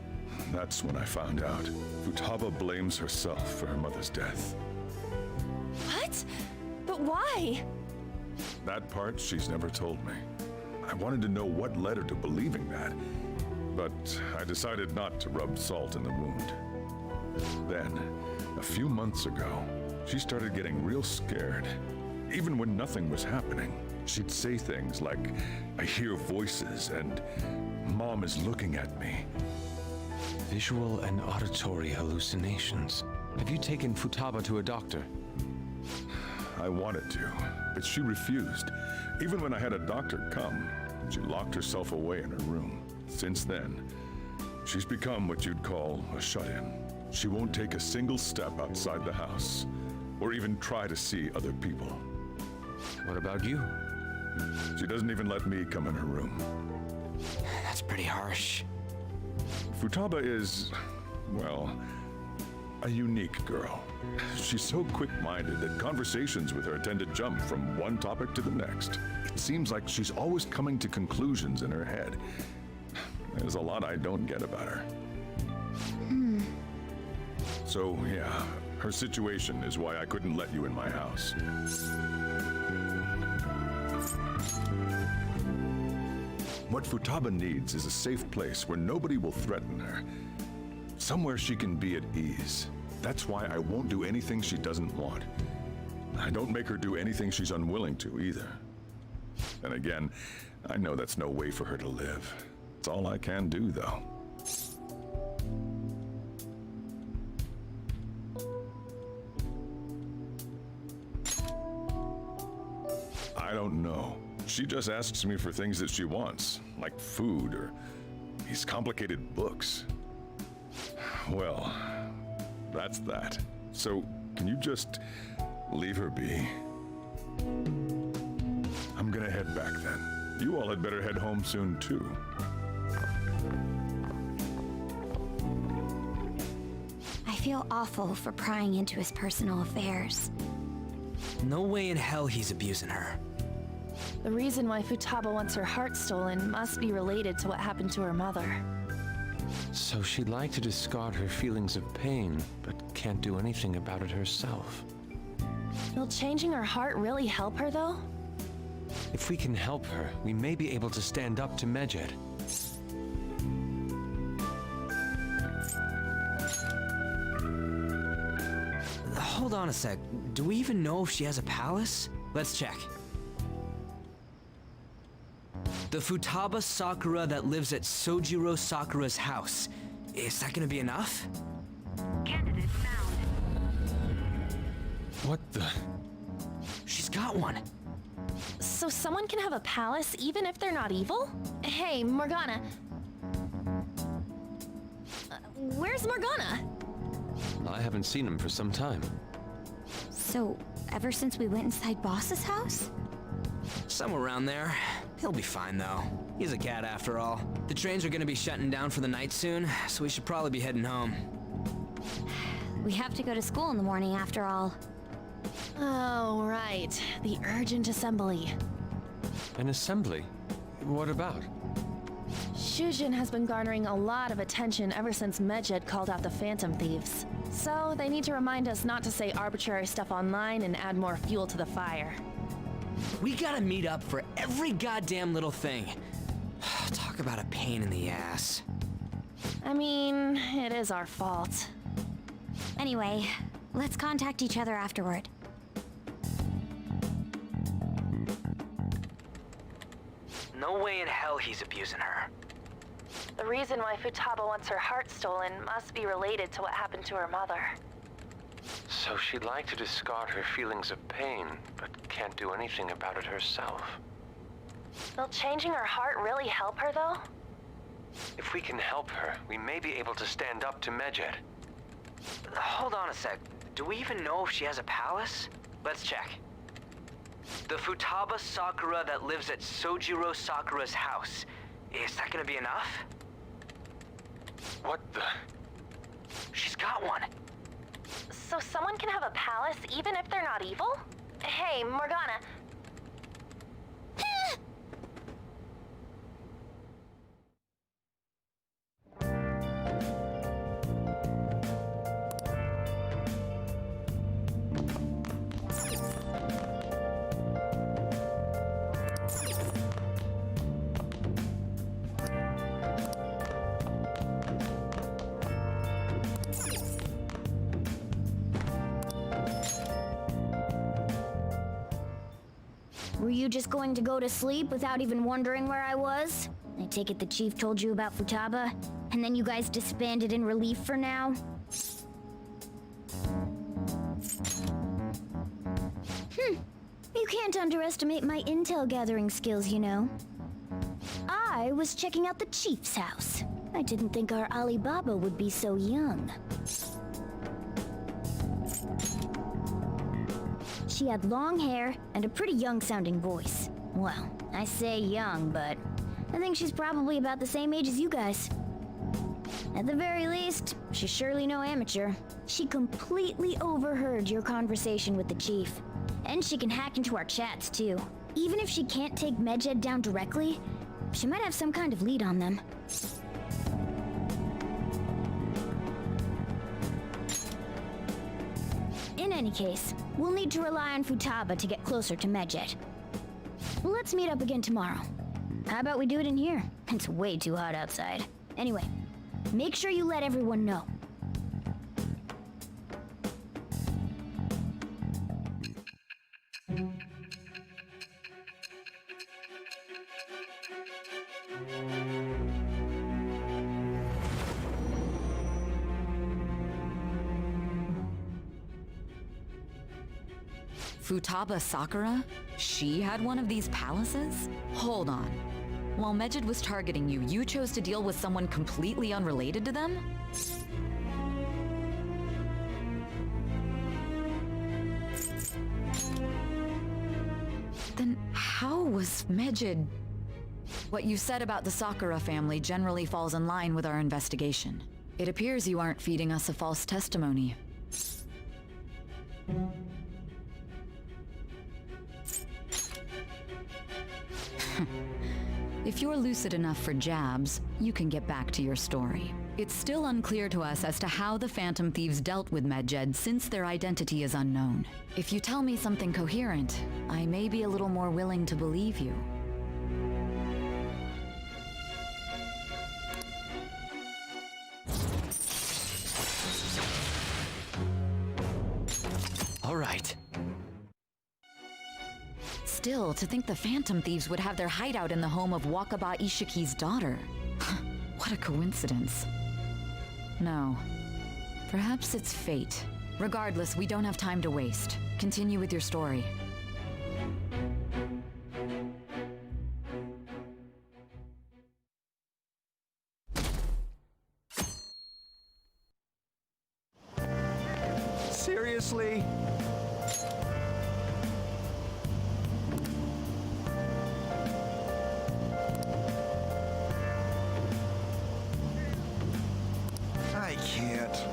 That's when I found out. Futaba blames herself for her mother's death. What? But why? That part she's never told me. I wanted to know what led her to believing that, but I decided not to rub salt in the wound. Then, a few months ago, she started getting real scared. Even when nothing was happening, she'd say things like, "I hear voices," and "Mom is looking at me." Visual and auditory hallucinations. Have you taken Futaba to a doctor? I wanted to, but she refused. Even when I had a doctor come, she locked herself away in her room. Since then, she's become what you'd call a shut-in. She won't take a single step outside the house, or even try to see other people. What about you? She doesn't even let me come in her room. That's pretty harsh. Futaba is, well, a unique girl. She's so quick-minded that conversations with her tend to jump from one topic to the next. It seems like she's always coming to conclusions in her head. There's a lot I don't get about her. So, yeah, her situation is why I couldn't let you in my house. What Futaba needs is a safe place where nobody will threaten her. Somewhere she can be at ease. That's why I won't do anything she doesn't want. I don't make her do anything she's unwilling to either. And again, I know that's no way for her to live. It's all I can do, though. I don't know. She just asks me for things that she wants, like food or these complicated books. Well, that's that. So, can you just leave her be? I'm gonna head back then. You all had better head home soon, too. I feel awful for prying into his personal affairs. No way in hell he's abusing her. The reason why Futaba wants her heart stolen must be related to what happened to her mother. So she'd like to discard her feelings of pain, but can't do anything about it herself. Will changing her heart really help her, though? If we can help her, we may be able to stand up to Medjed. Hold on a sec. Do we even know if she has a palace? Let's check. The Futaba Sakura that lives at Sojiro Sakura's house. Is that gonna be enough? Candidate found. What the? She's got one. So someone can have a palace even if they're not evil? Hey, Morgana. Where's Morgana? I haven't seen him for some time. So, ever since we went inside Boss's house? Somewhere around there. He'll be fine, though. He's a cat after all. The trains are gonna be shutting down for the night soon, so we should probably be heading home. We have to go to school in the morning after all. Oh, right. The urgent assembly. An assembly? What about? Shujin has been garnering a lot of attention ever since Medjed called out the Phantom Thieves. So they need to remind us not to say arbitrary stuff online and add more fuel to the fire. We gotta meet up for every goddamn little thing. Talk about a pain in the ass. I mean, it is our fault. Anyway, let's contact each other afterward. No way in hell he's abusing her. The reason why Futaba wants her heart stolen must be related to what happened to her mother. So she'd like to discard her feelings of pain, but can't do anything about it herself. Will changing her heart really help her, though? If we can help her, we may be able to stand up to Medjed. Hold on a sec. Do we even know if she has a palace? Let's check. The Futaba Sakura that lives at Sojiro Sakura's house. Is that gonna be enough? What the? She's got one. So someone can have a palace even if they're not evil? Hey, Morgana. Were you just going to go to sleep without even wondering where I was? I take it the chief told you about Futaba, and then you guys disbanded in relief for now? You can't underestimate my intel gathering skills, you know. I was checking out the chief's house. I didn't think our Alibaba would be so young. She had long hair and a pretty young-sounding voice. Well, I say young, but I think she's probably about the same age as you guys. At the very least, she's surely no amateur. She completely overheard your conversation with the chief. And she can hack into our chats, too. Even if she can't take Medjed down directly, she might have some kind of lead on them. In any case, we'll need to rely on Futaba to get closer to Medjed. Let's meet up again tomorrow. How about we do it in here? It's way too hot outside. Anyway, make sure you let everyone know. Futaba Sakura? She had one of these palaces? Hold on. While Medjed was targeting you, you chose to deal with someone completely unrelated to them? Then how was Medjed... What you said about the Sakura family generally falls in line with our investigation. It appears you aren't feeding us a false testimony. If you're lucid enough for jabs, you can get back to your story. It's still unclear to us as to how the Phantom Thieves dealt with Medjed since their identity is unknown. If you tell me something coherent, I may be a little more willing to believe you. All right. Still, to think the Phantom Thieves would have their hideout in the home of Wakaba Ishiki's daughter. What a coincidence. No. Perhaps it's fate. Regardless, we don't have time to waste. Continue with your story. Seriously? I can't.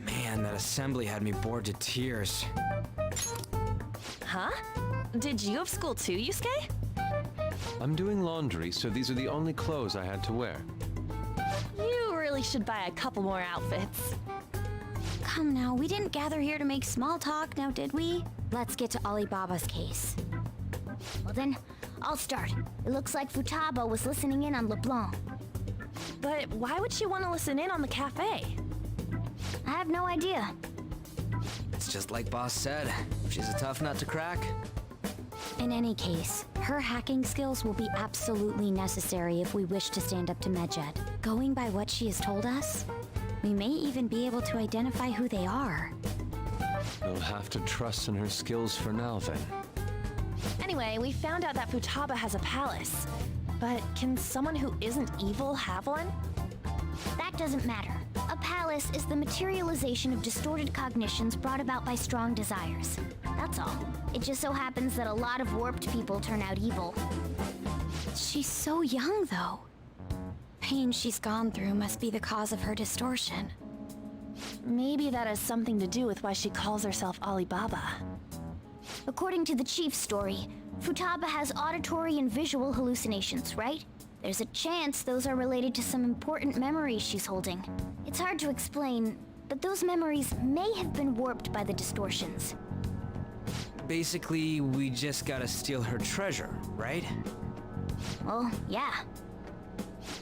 Man, that assembly had me bored to tears. Huh? Did you have school too, Yusuke? I'm doing laundry, so these are the only clothes I had to wear. You really should buy a couple more outfits. Come now, we didn't gather here to make small talk, now did we? Let's get to Alibaba's case. Well then, I'll start. It looks like Futaba was listening in on LeBlanc. But why would she want to listen in on the cafe? I have no idea. It's Just like Boss said, she's a tough nut to crack. In any case, her hacking skills will be absolutely necessary if we wish to stand up to Medjed. Going by what she has told us, we may even be able to identify who they are. You'll have to trust in her skills for now, then. Anyway, we found out that Futaba has a palace. But can someone who isn't evil have one? That doesn't matter. A palace is the materialization of distorted cognitions brought about by strong desires. That's all. It just so happens that a lot of warped people turn out evil. She's so young, though. Pain she's gone through must be the cause of her distortion. Maybe that has something to do with why she calls herself Alibaba. According to the chief's story, Futaba has auditory and visual hallucinations, right? There's a chance those are related to some important memories she's holding. It's hard to explain, but those memories may have been warped by the distortions. Basically, we just gotta steal her treasure, right? Well, yeah.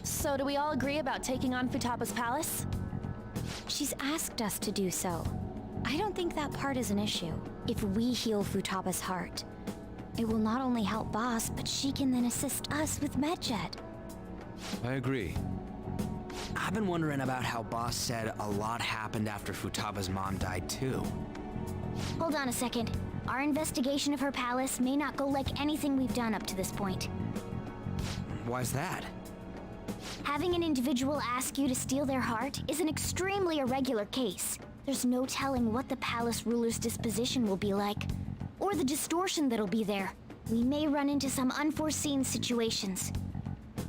So do we all agree about taking on Futaba's palace? She's asked us to do so. I don't think that part is an issue. If we heal Futaba's heart, it will not only help Boss, but she can then assist us with Medjed. I agree. I've been wondering about how Boss said a lot happened after Futaba's mom died too. Hold on a second. Our investigation of her palace may not go like anything we've done up to this point. Why's that? Having an individual ask you to steal their heart is an extremely irregular case. There's no telling what the palace ruler's disposition will be like, or the distortion that'll be there. We may run into some unforeseen situations.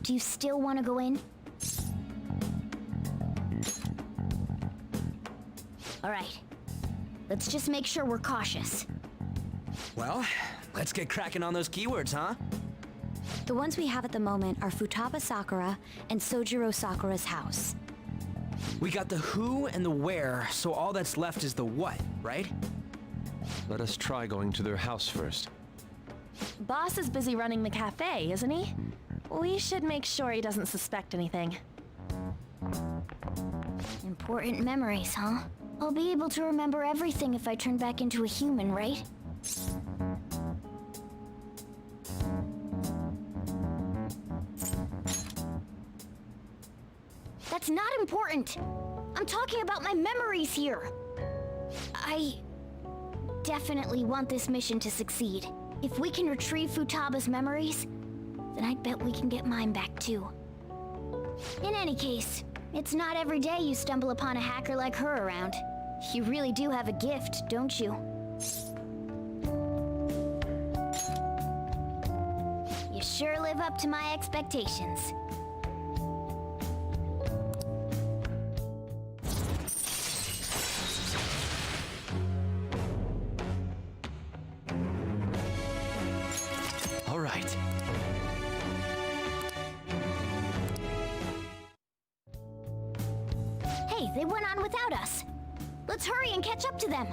Do you still want to go in? All right. Let's just make sure we're cautious. Well, let's get cracking on those keywords, huh? The ones we have at the moment are Futaba Sakura and Sojiro Sakura's house. We got the who and the where, so all that's left is the what, right? Let us try going to their house first. Boss is busy running the cafe, isn't he? We should make sure he doesn't suspect anything. Important memories, huh? I'll be able to remember everything if I turn back into a human, right? That's not important. I'm talking about my memories here. I definitely want this mission to succeed. If we can retrieve Futaba's memories, then I bet we can get mine back too. In any case, it's not every day you stumble upon a hacker like her around. You really do have a gift, don't you? You sure live up to my expectations. All right. Hey, they went on without us. Let's hurry and catch up to them.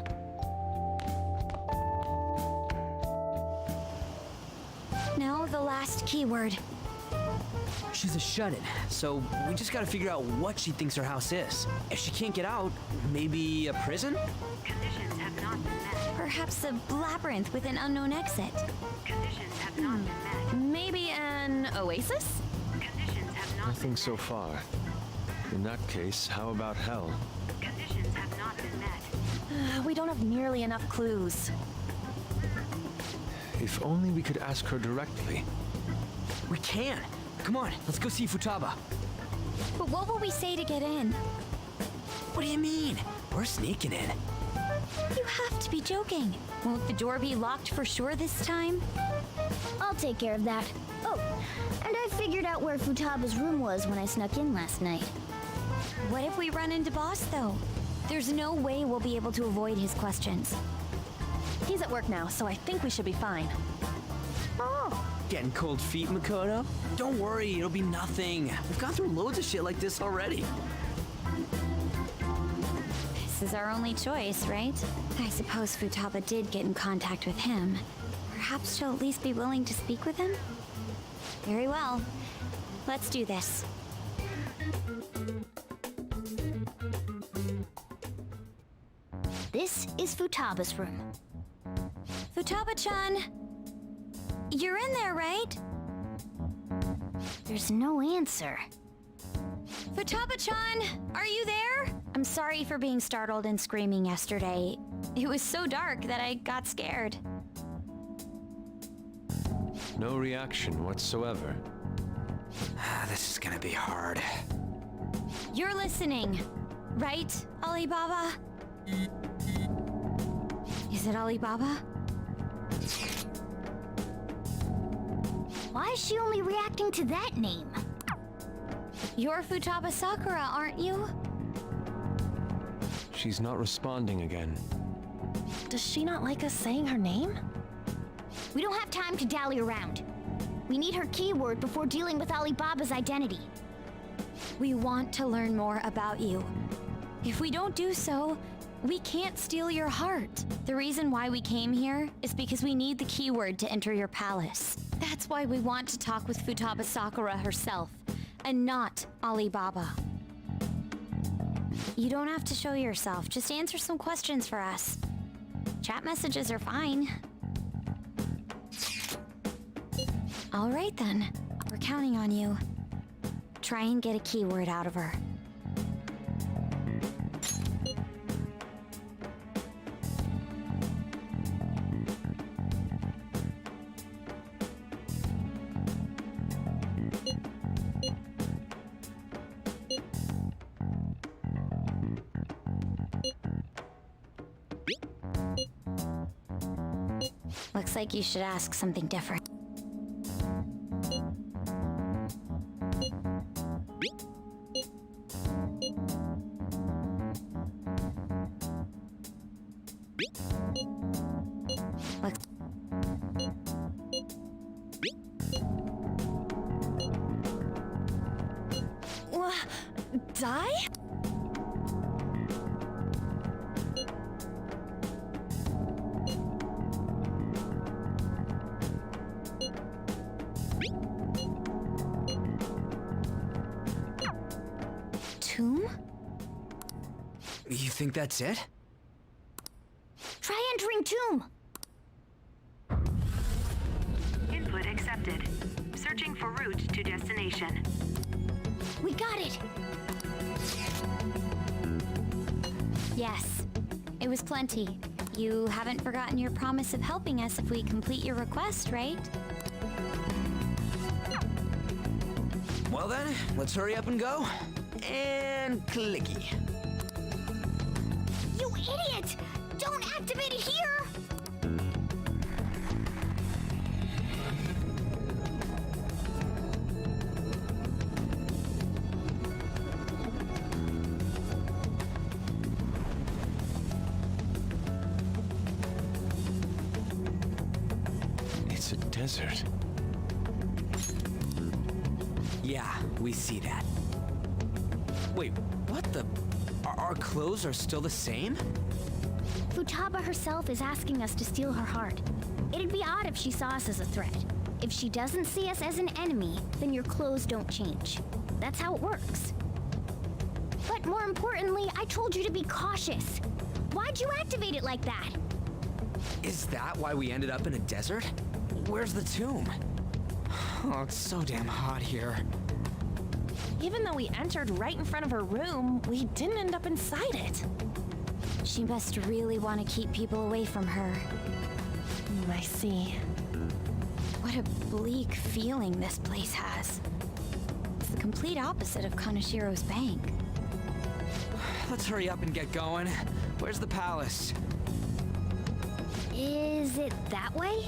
Now the last keyword. She's a shut-in, so we just gotta figure out what she thinks her house is. If she can't get out, maybe a prison? Conditions have not been met. Perhaps a labyrinth with an unknown exit. Conditions have not been met. Maybe an oasis? Conditions have Nothing so far. In that case, how about hell? Conditions have not been met. We don't have nearly enough clues. If only we could ask her directly. We can! Come on, let's go see Futaba. But what will we say to get in? What do you mean? We're sneaking in. You have to be joking. Won't the door be locked for sure this time? I'll take care of that. Oh, and I figured out where Futaba's room was when I snuck in last night. What if we run into Boss, though? There's no way we'll be able to avoid his questions. He's at work now, so I think we should be fine. Oh. Getting cold feet, Makoto? Don't worry, it'll be nothing. We've gone through loads of shit like this already. This is our only choice, right? I suppose Futaba did get in contact with him. Perhaps she'll at least be willing to speak with him? Very well. Let's do this. This is Futaba's room. Futaba-chan! You're in there, right? There's no answer. Futaba-chan! Are you there? I'm sorry for being startled and screaming yesterday. It was so dark that I got scared. No reaction whatsoever. This is gonna be hard. You're listening, right, Alibaba? Is it Alibaba? Why is she only reacting to that name? You're Futaba Sakura, aren't you? She's not responding again. Does she not like us saying her name? We don't have time to dally around. We need her keyword before dealing with Alibaba's identity. We want to learn more about you. If we don't do so, we can't steal your heart. The reason why we came here is because we need the keyword to enter your palace. That's why we want to talk with Futaba Sakura herself, and not Alibaba. You don't have to show yourself, just answer some questions for us. Chat messages are fine. All right then, we're counting on you. Try and get a keyword out of her. Looks like you should ask something different. Die? Tomb? You think that's it? Try entering tomb! Input accepted. Searching for route to destination. We got it! Yes, it was plenty. You haven't forgotten your promise of helping us if we complete your request, right? Well then, let's hurry up and go. And clicky. You idiot! Don't activate it here! It's a desert. Yeah, we see that. Wait, what the? Our clothes are still the same? Futaba herself is asking us to steal her heart. It'd be odd if she saw us as a threat. If she doesn't see us as an enemy, then your clothes don't change. That's how it works. But more importantly, I told you to be cautious. Why'd you activate it like that? Is that why we ended up in a desert? Where's the tomb? Oh, it's so damn hot here. Even though we entered right in front of her room, we didn't end up inside it. She must really want to keep people away from her. I see. What a bleak feeling this place has. It's the complete opposite of Kanashiro's bank. Let's hurry up and get going. Where's the palace? Is it that way?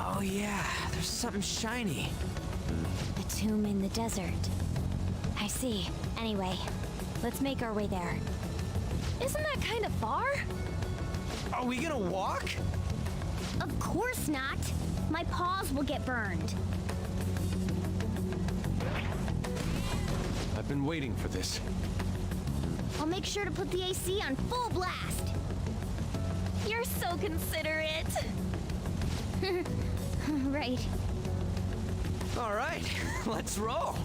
Oh yeah, there's something shiny. A tomb in the desert. I see. Anyway, let's make our way there. Isn't that kind of far? Are we gonna walk? Of course not. My paws will get burned. I've been waiting for this. I'll make sure to put the AC on full blast. You're so considerate. Right. All right, let's roll.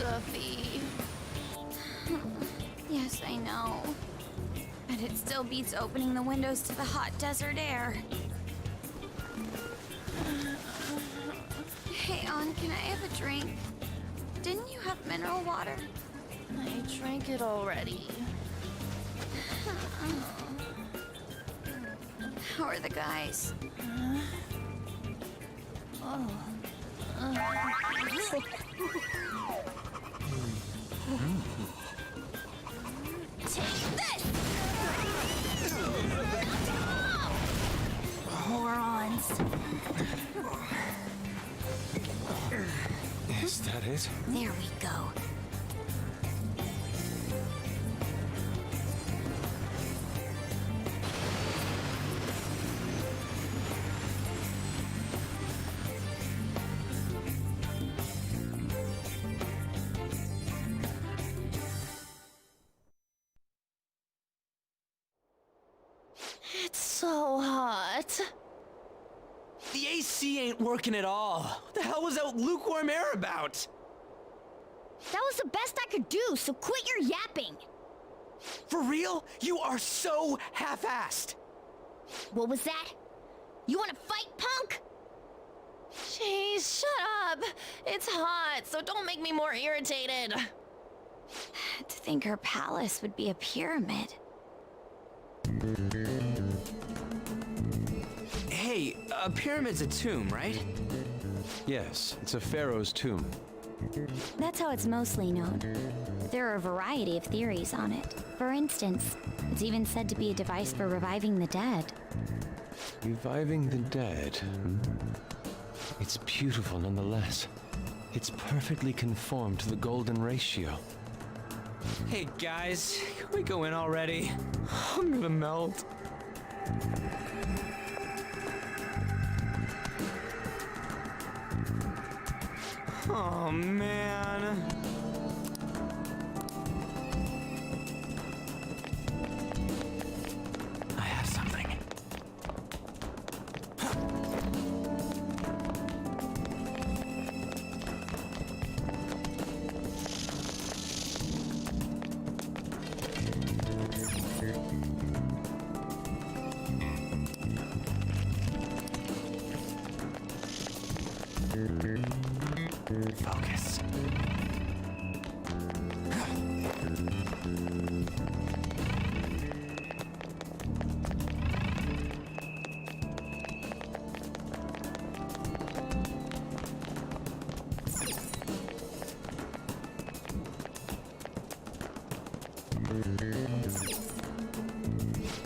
stuffy. Yes, I know. But it still beats opening the windows to the hot desert air. Hey, On, can I have a drink? Didn't you have mineral water? I drank it already. How are the guys? Take this! Morons. Is that it? There we go. It's so hot. The AC ain't working at all. What the hell was that lukewarm air about? That was the best I could do, so quit your yapping. For real? You are so half-assed. What was that? You want to fight, punk? Jeez, shut up. It's hot, so don't make me more irritated. To think her palace would be a pyramid. Hey, a pyramid's a tomb, right? Yes, it's a pharaoh's tomb. That's how it's mostly known. There are a variety of theories on it. For instance, it's even said to be a device for reviving the dead. Reviving the dead. It's beautiful nonetheless. It's perfectly conformed to the golden ratio. Hey guys, can we go in already? I'm gonna melt. Oh man. I have something. Focus.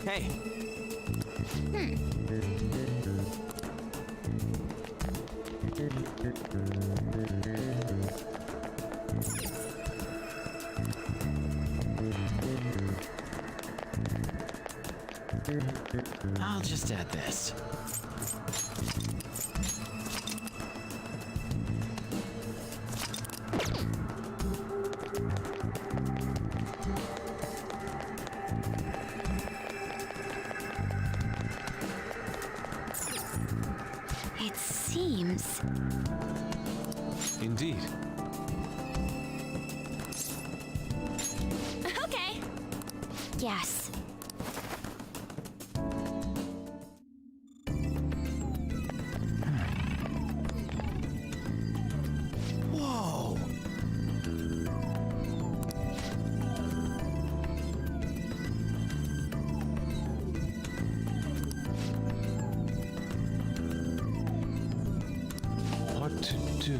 Hey. I'll just add this. It seems... Indeed. Okay. Yes. Whoa. What to do?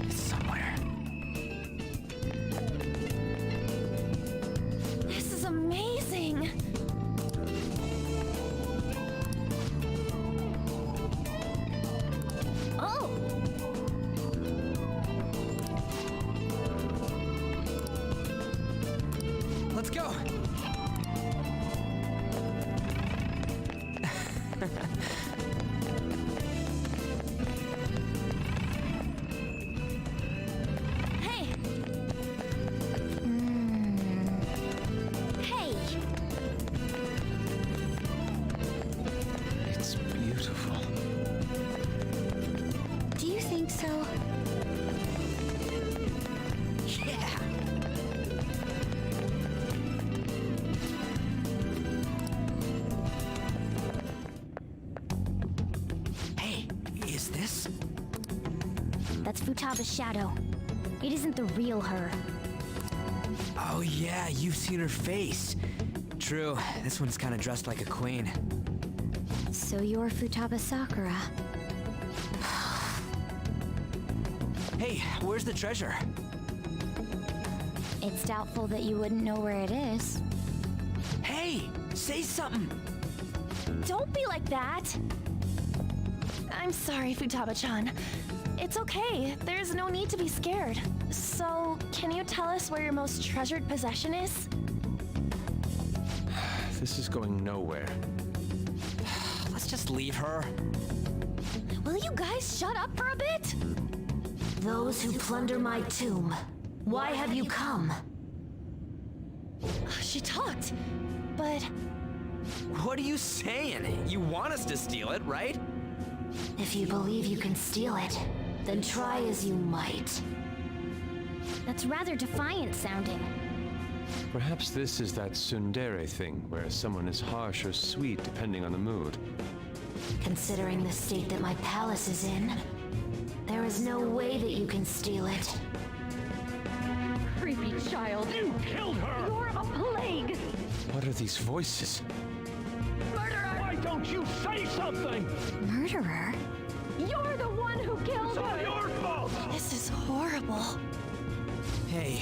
Somewhere. so? Yeah! Hey, is this? That's Futaba's shadow. It isn't the real her. Oh yeah, you've seen her face. True, this one's kind of dressed like a queen. So you're Futaba Sakura. Hey, where's the treasure? It's doubtful that you wouldn't know where it is. Hey, say something! Don't be like that! I'm sorry, Futaba-chan. It's okay. There's no need to be scared. So, can you tell us where your most treasured possession is? This is going nowhere. Let's just leave her. Will you guys shut up for a bit? Those who plunder my tomb, why have you come? She talked, but... What are you saying? You want us to steal it, right? If you believe you can steal it, then try as you might. That's rather defiant sounding. Perhaps this is that tsundere thing, where someone is harsh or sweet depending on the mood. Considering the state that my palace is in, there is no way that you can steal it. Creepy child. You killed her! You're a plague! What are these voices? Murderer! Why don't you say something? Murderer? You're the one who killed her! It's all your fault! This is horrible. Hey,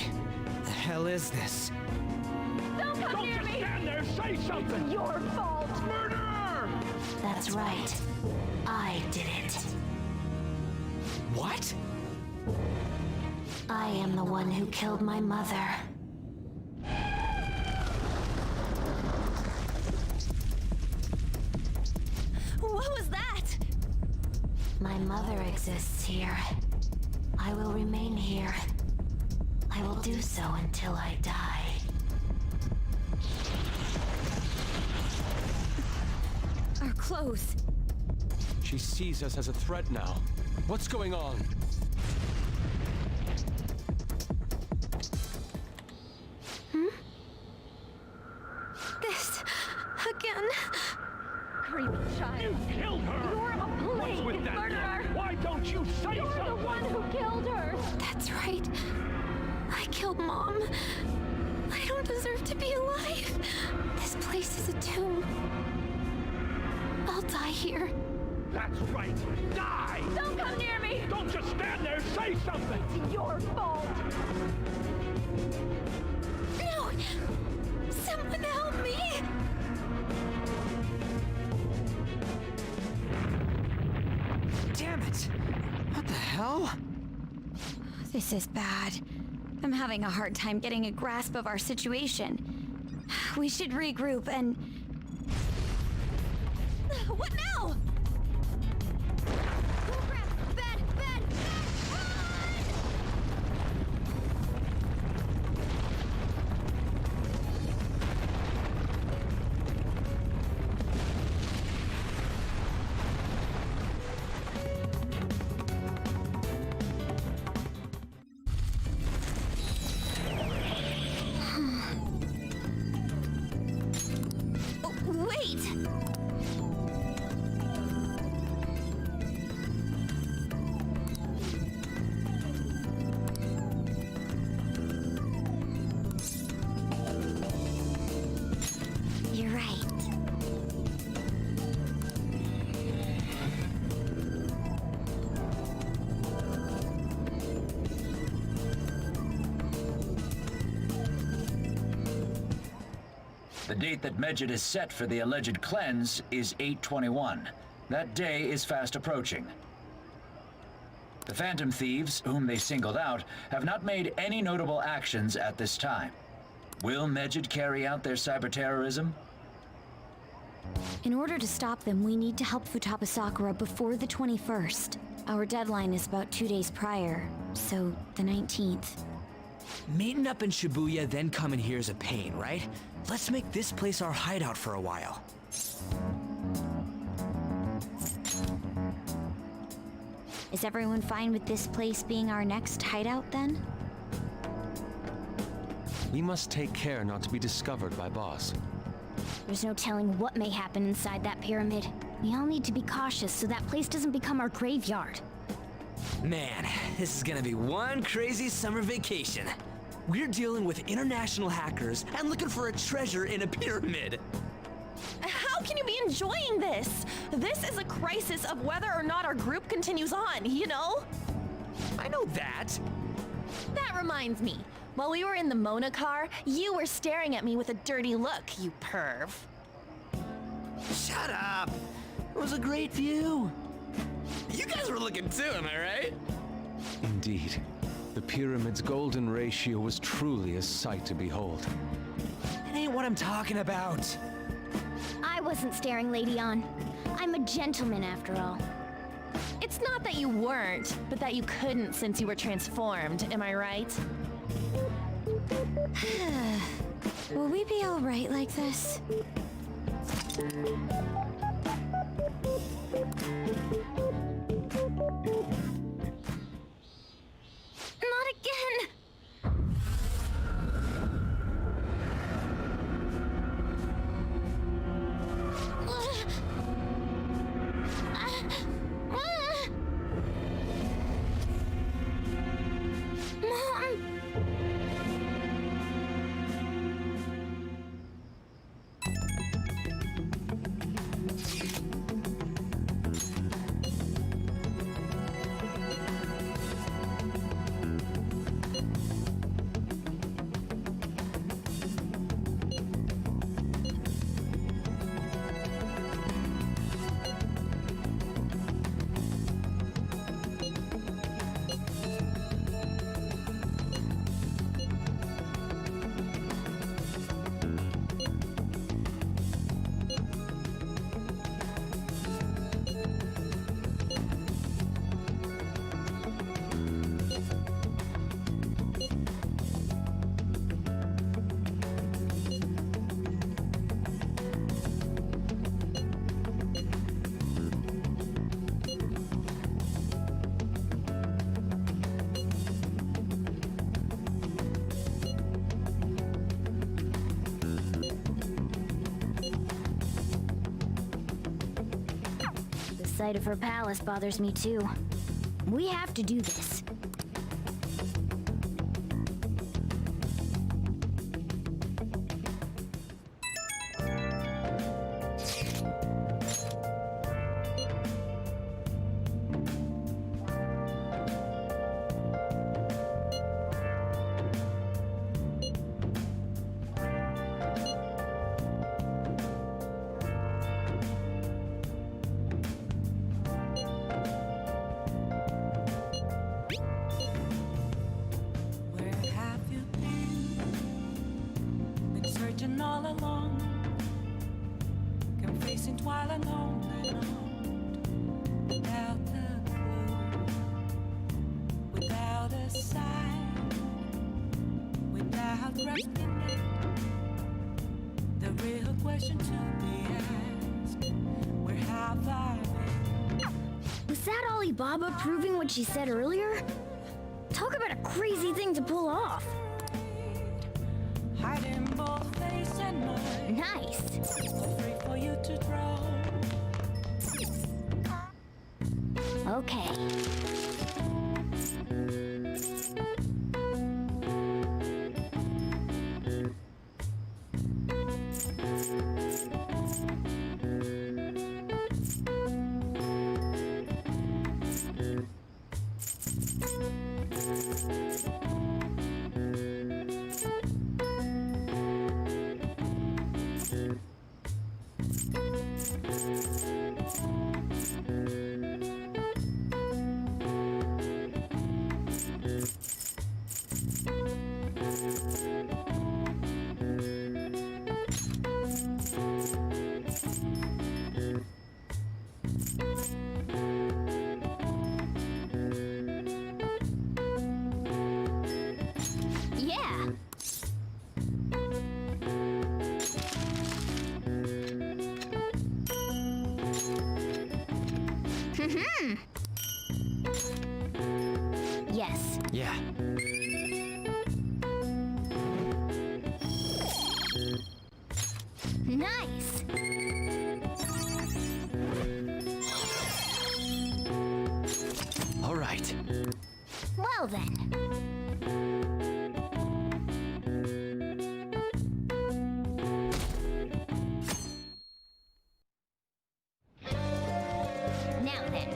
the hell is this? Don't come near me! Stand there, say something! It's your fault! Murderer! That's right. I did it. What? I am the one who killed my mother. What was that? My mother exists here. I will remain here. I will do so until I die. Our clothes. She sees us as a threat now. What's going on? This... again. Creepy child. You killed her! You're a plague! What's with that? Murderer! Why don't you say something? You're the one who killed her! That's right. I killed Mom. I don't deserve to be alive. This place is a tomb. I'll die here. That's right. Die! Don't come near me! Don't just stand there, say something! It's your fault! No! Someone help me! Damn it! What the hell? This is bad. I'm having a hard time getting a grasp of our situation. We should regroup and... What now? Oh crap! Bad! Wait! You're right. The date that Medjed is set for the alleged cleanse is 8/21. That day is fast approaching. The Phantom Thieves, whom they singled out, have not made any notable actions at this time. Will Medjed carry out their cyber-terrorism? In order to stop them, we need to help Futaba Sakura before the 21st. Our deadline is about 2 days prior, so the 19th. Meeting up in Shibuya, then coming here is a pain, right? Let's make this place our hideout for a while. Is everyone fine with this place being our next hideout then? We must take care not to be discovered by Boss. There's no telling what may happen inside that pyramid. We all need to be cautious so that place doesn't become our graveyard. Man, this is gonna be one crazy summer vacation. We're dealing with international hackers and looking for a treasure in a pyramid. How can you be enjoying this? This is a crisis of whether or not our group continues on, you know? I know that. That reminds me. While we were in the Mona car, you were staring at me with a dirty look, you perv. Shut up. It was a great view. You guys were looking too, am I right? Indeed. The pyramid's golden ratio was truly a sight to behold. That ain't what I'm talking about. I wasn't staring, Lady On. I'm a gentleman after all. It's not that you weren't, but that you couldn't since you were transformed, am I right? Will we be alright like this? Not again! Mom! The sight of her palace bothers me too. We have to do this. Where have you been? Been searching all along, confessing while alone and on, without a clue, without a sign, without reckoning. The real question to be asked: where have I been? Was that Alibaba proving what she said earlier? Talk about a crazy thing to pull off. Hiding both face and mind. Nice. Free for you to draw. Okay. Yeah. Nice! All right. Well then. Now then.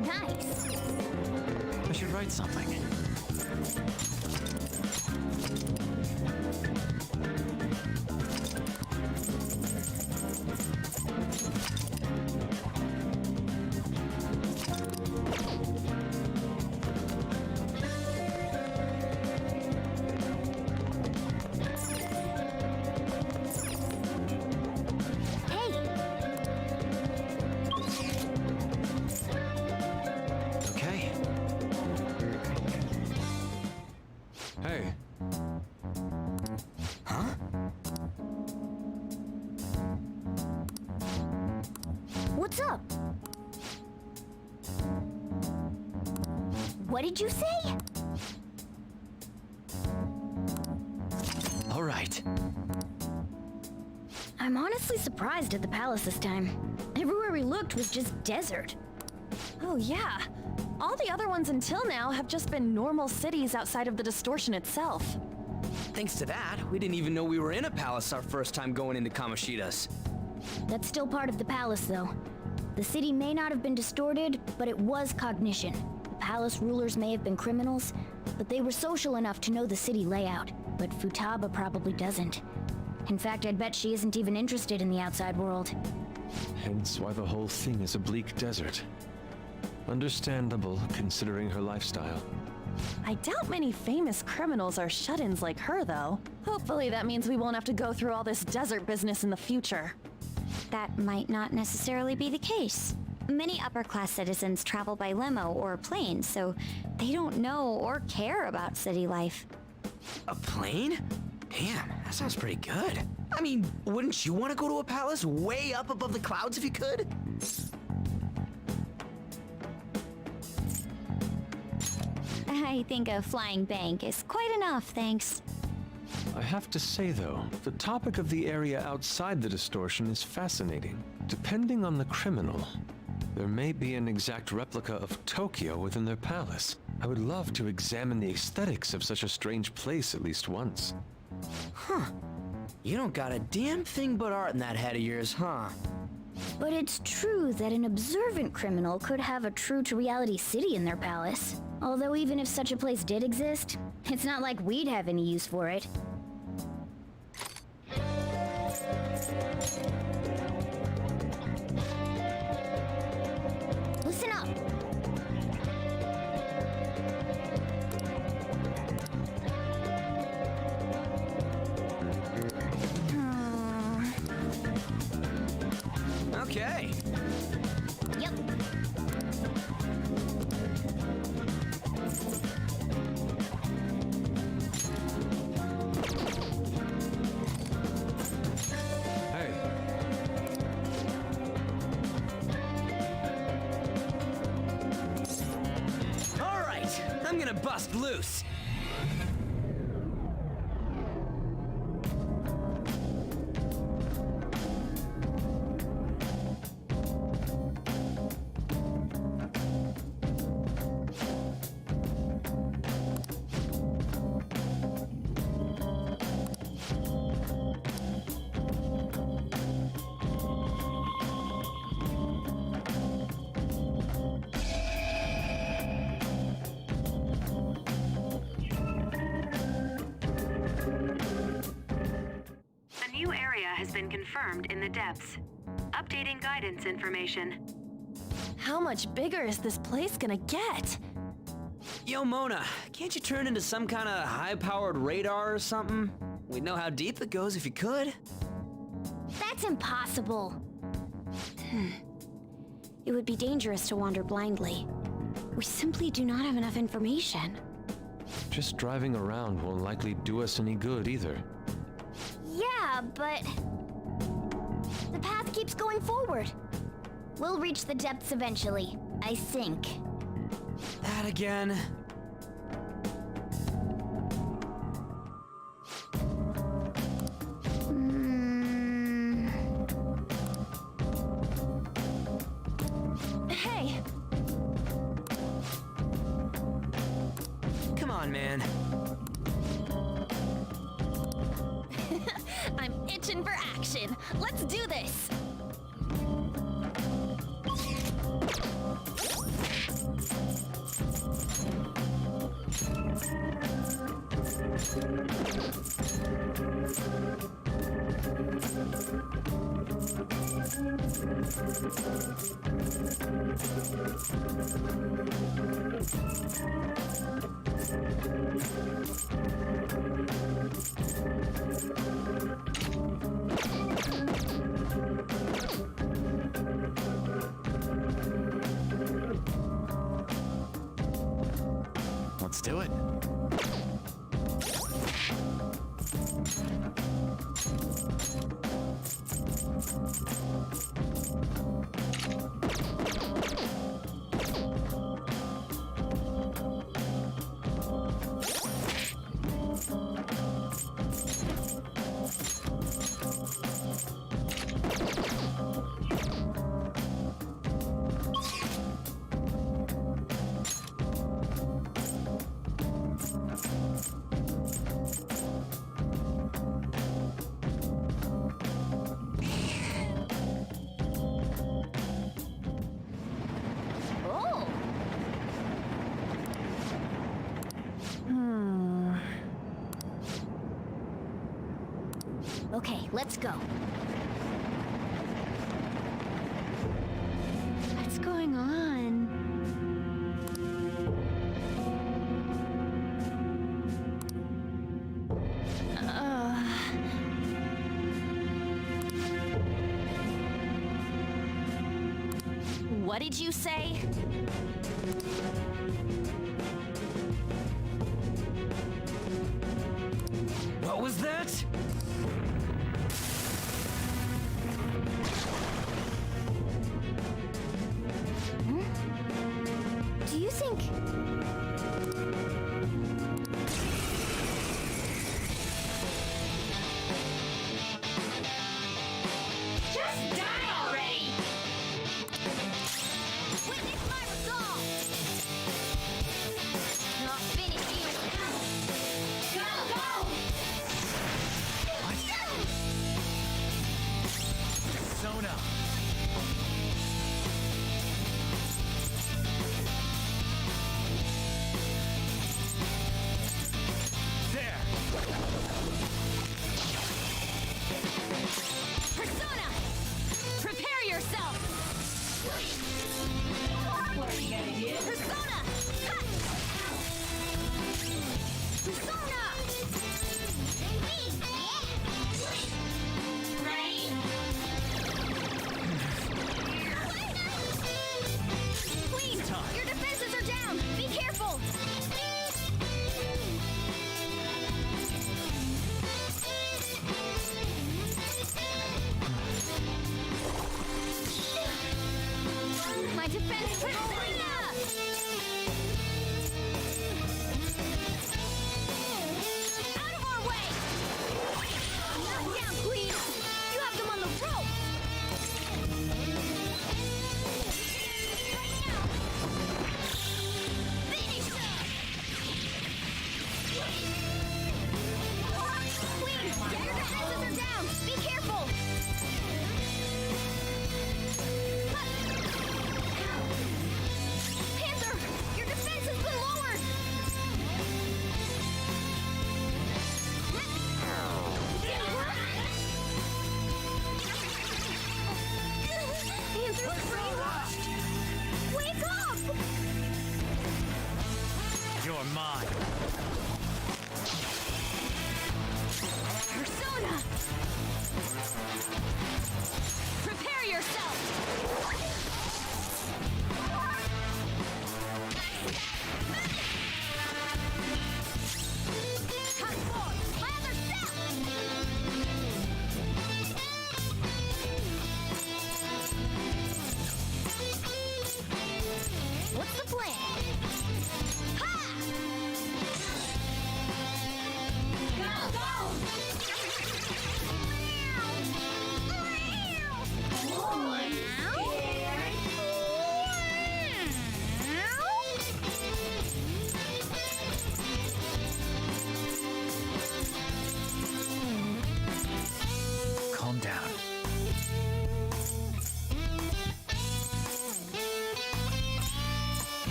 Nice. I should write something. Okay. Hey, Huh? What's up? What did you say? All right. I'm honestly surprised at the palace this time. Everywhere we looked was just desert. Oh, yeah. All the other ones until now have just been normal cities outside of the distortion itself. Thanks to that, we didn't even know we were in a palace our first time going into Kamoshida's. That's still part of the palace, though. The city may not have been distorted, but it was cognition. The palace rulers may have been criminals, but they were social enough to know the city layout. But Futaba probably doesn't. In fact, I'd bet she isn't even interested in the outside world. hence why the whole thing is a bleak desert. Understandable, considering her lifestyle. I doubt many famous criminals are shut-ins like her, though. Hopefully that means we won't have to go through all this desert business in the future. That might not necessarily be the case. Many upper-class citizens travel by limo or plane, so they don't know or care about city life. A plane? Damn, that sounds pretty good. I mean, wouldn't you want to go to a palace way up above the clouds if you could? I think a flying bank is quite enough, thanks. I have to say, though, the topic of the area outside the distortion is fascinating. Depending on the criminal, there may be an exact replica of Tokyo within their palace. I would love to examine the aesthetics of such a strange place at least once. Huh. You don't got a damn thing but art in that head of yours, huh? But it's true that an observant criminal could have a true-to-reality city in their palace. Although even if such a place did exist, it's not like we'd have any use for it. Listen up! Okay. Yep. Hey, All right, I'm gonna bust loose. been confirmed in the depths. Updating guidance information. How much bigger is this place gonna get? Yo, Mona, can't you turn into some kind of high-powered radar or something? We'd know how deep it goes if you could. That's impossible. It would be dangerous to wander blindly. We simply do not have enough information. Just driving around won't likely do us any good either. Yeah, but the path keeps going forward. We'll reach the depths eventually, I think. That again. Hey! Come on, man. I'm itching for action. Let's do this! Let's do it. Okay, let's go. What's going on? What did you say? What was that? Do you think... Just die already! Witness my resolve! I'll finish you! Go, go!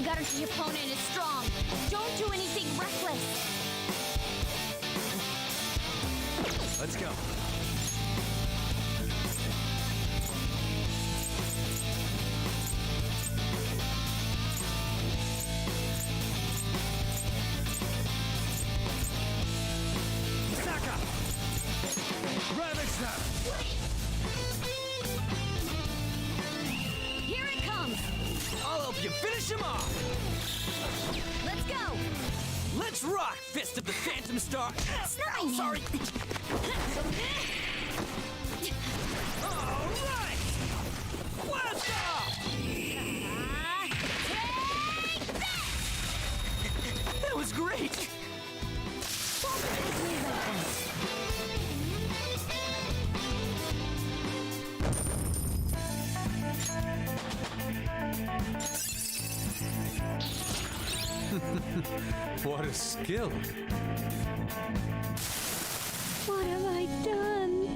Garashi opponent is strong. Don't do anything reckless. Let's go. Saka! Ravage them! Here it comes. I'll help you finish him off! Let's go. Let's rock, Fist of the Phantom Star! Snowman. Sorry! All right! Blast off! That was great! What a skill. What have I done?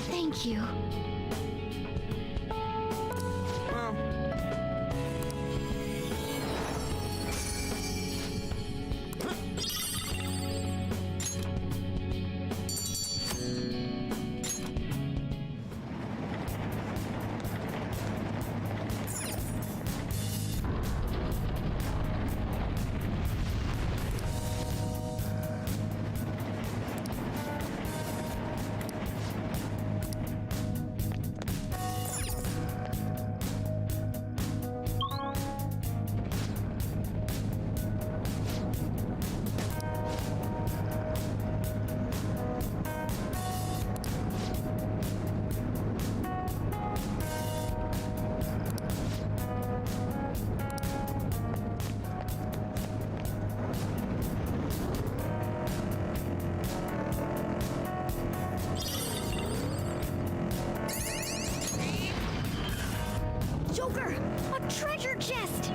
Thank you. Joker! A treasure chest!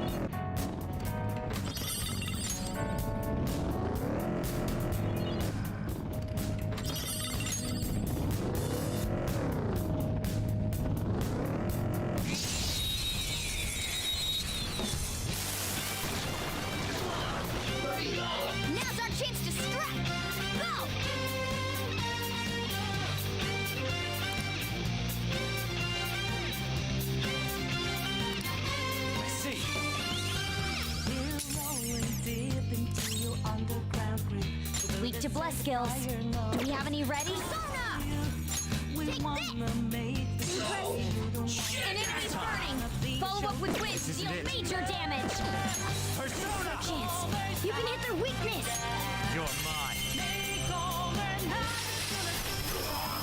Now's our chance to strike! Go! I see. Weak to bless skills. Do we have any ready? Sona! Take this! Impressive. An enemy's burning. Follow up with Wind. Deal major damage. Persona! Chance. You can hit their weakness. You're mine.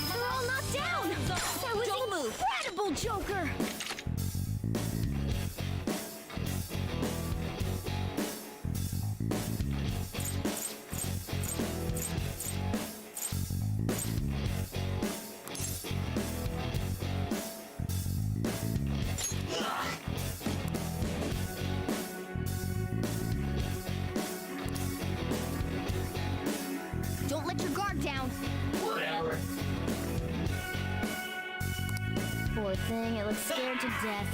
They're all knocked down. That was incredible, Joker. Don't let your guard down. Whatever. Poor thing, it looks scared to death.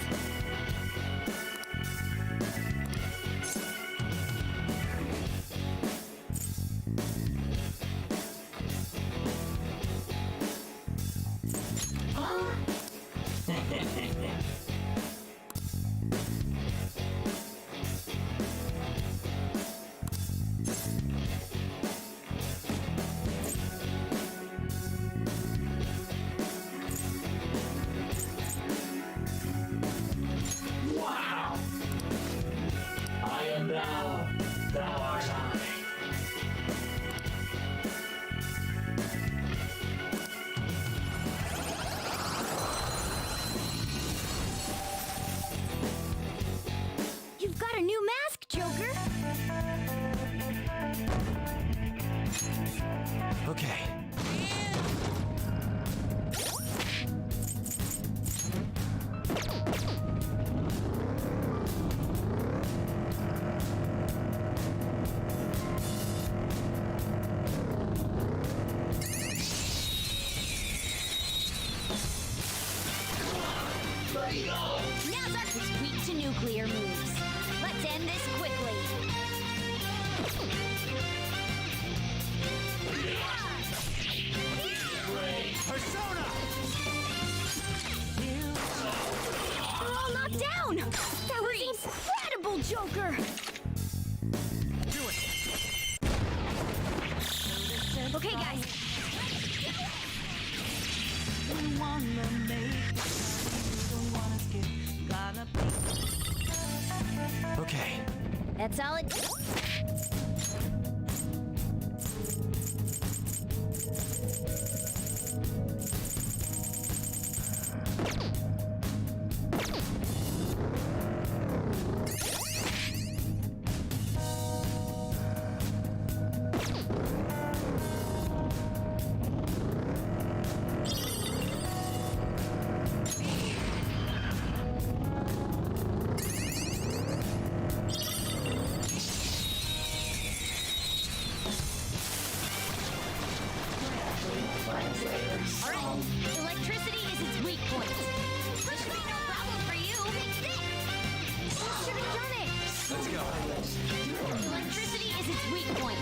That was incredible, Joker! Do it! Okay, guys. We wanna make don't wanna skip. Gotta be. Okay. That's all it. Alright, electricity is its weak point. This should be no problem for you. You should have done it. Let's go. Electricity is its weak point.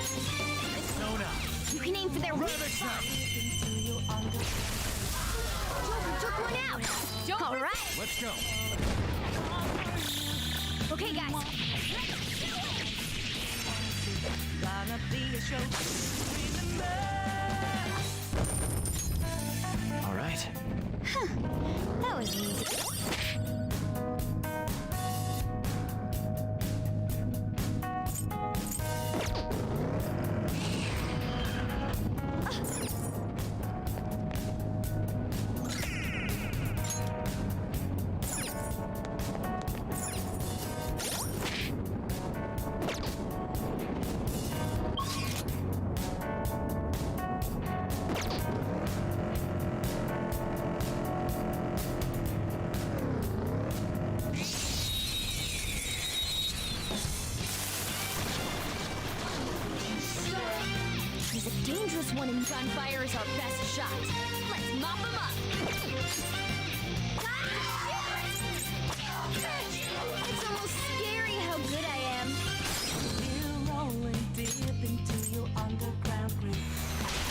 Sona. You can aim for their weak spot. Joker took one out. Alright. Let's go. Okay, guys. Gonna be a show. Remember. All right. That was easy. He's a dangerous one, and gunfire is our best shot. Let's mop him up. It's almost scary how good I am. We're rolling deep into your underground grave.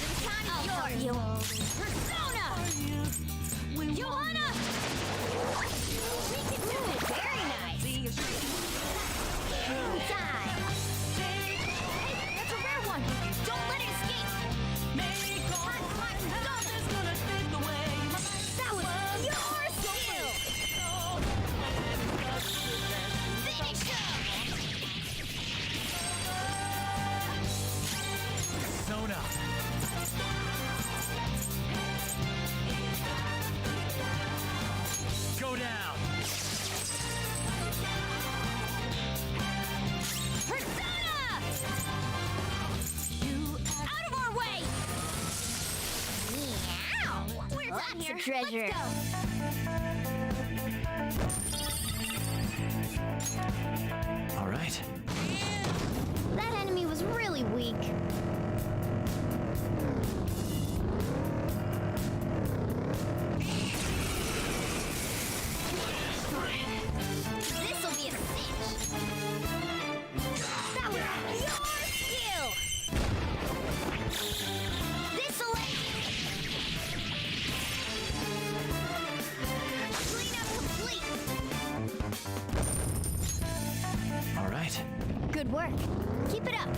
The time is yours. Persona! Johanna! Very nice. Time. Hey, that's a rare one. Don't let it escape. That was your skill. Finish him. Sona. Go down. Persona! Out of our way! Meow! We're done here. Treasure. All right. That enemy was really weak. This'll be a cinch. That was your skill. This'll clean up complete. All right. Good work. Keep it up.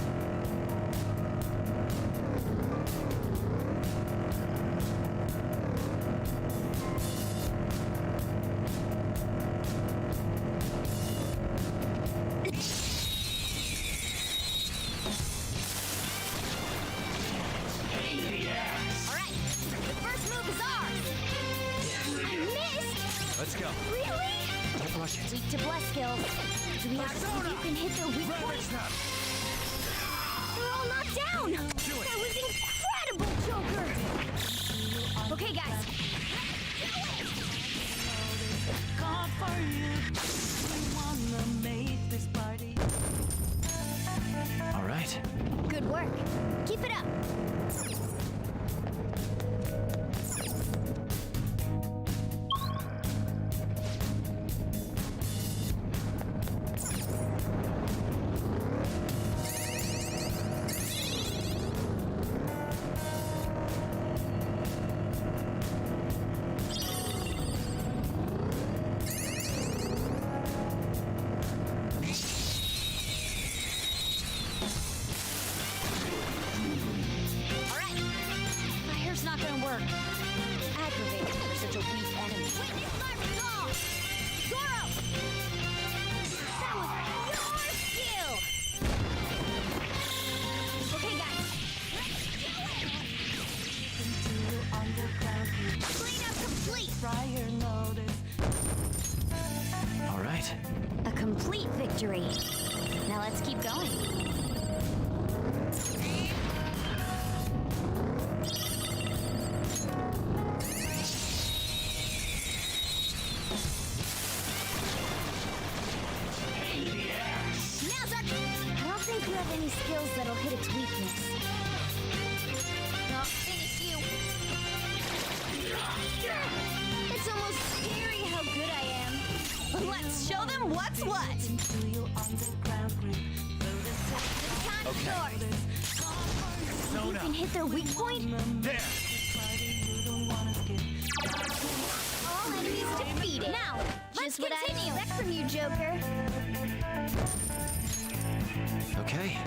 Alright, the first move is ours. I missed. Let's go. Really? Don't rush it. Weak to bless skills. Do we have proof you can hit their weak points? They're all knocked down. That was incredible, Joker. Okay, guys. Come for you. We wanna make this party. All right. Good work. Keep it up. right. A complete victory. Now let's keep going. Nazak! I don't think you have any skills that'll hit its weakness. I'll finish you. It's almost scary how good I am. Let's show them what's what. Okay. You can hit their weak point? There. All enemies defeated. Now, let's continue. What I expect from you, Joker. Okay.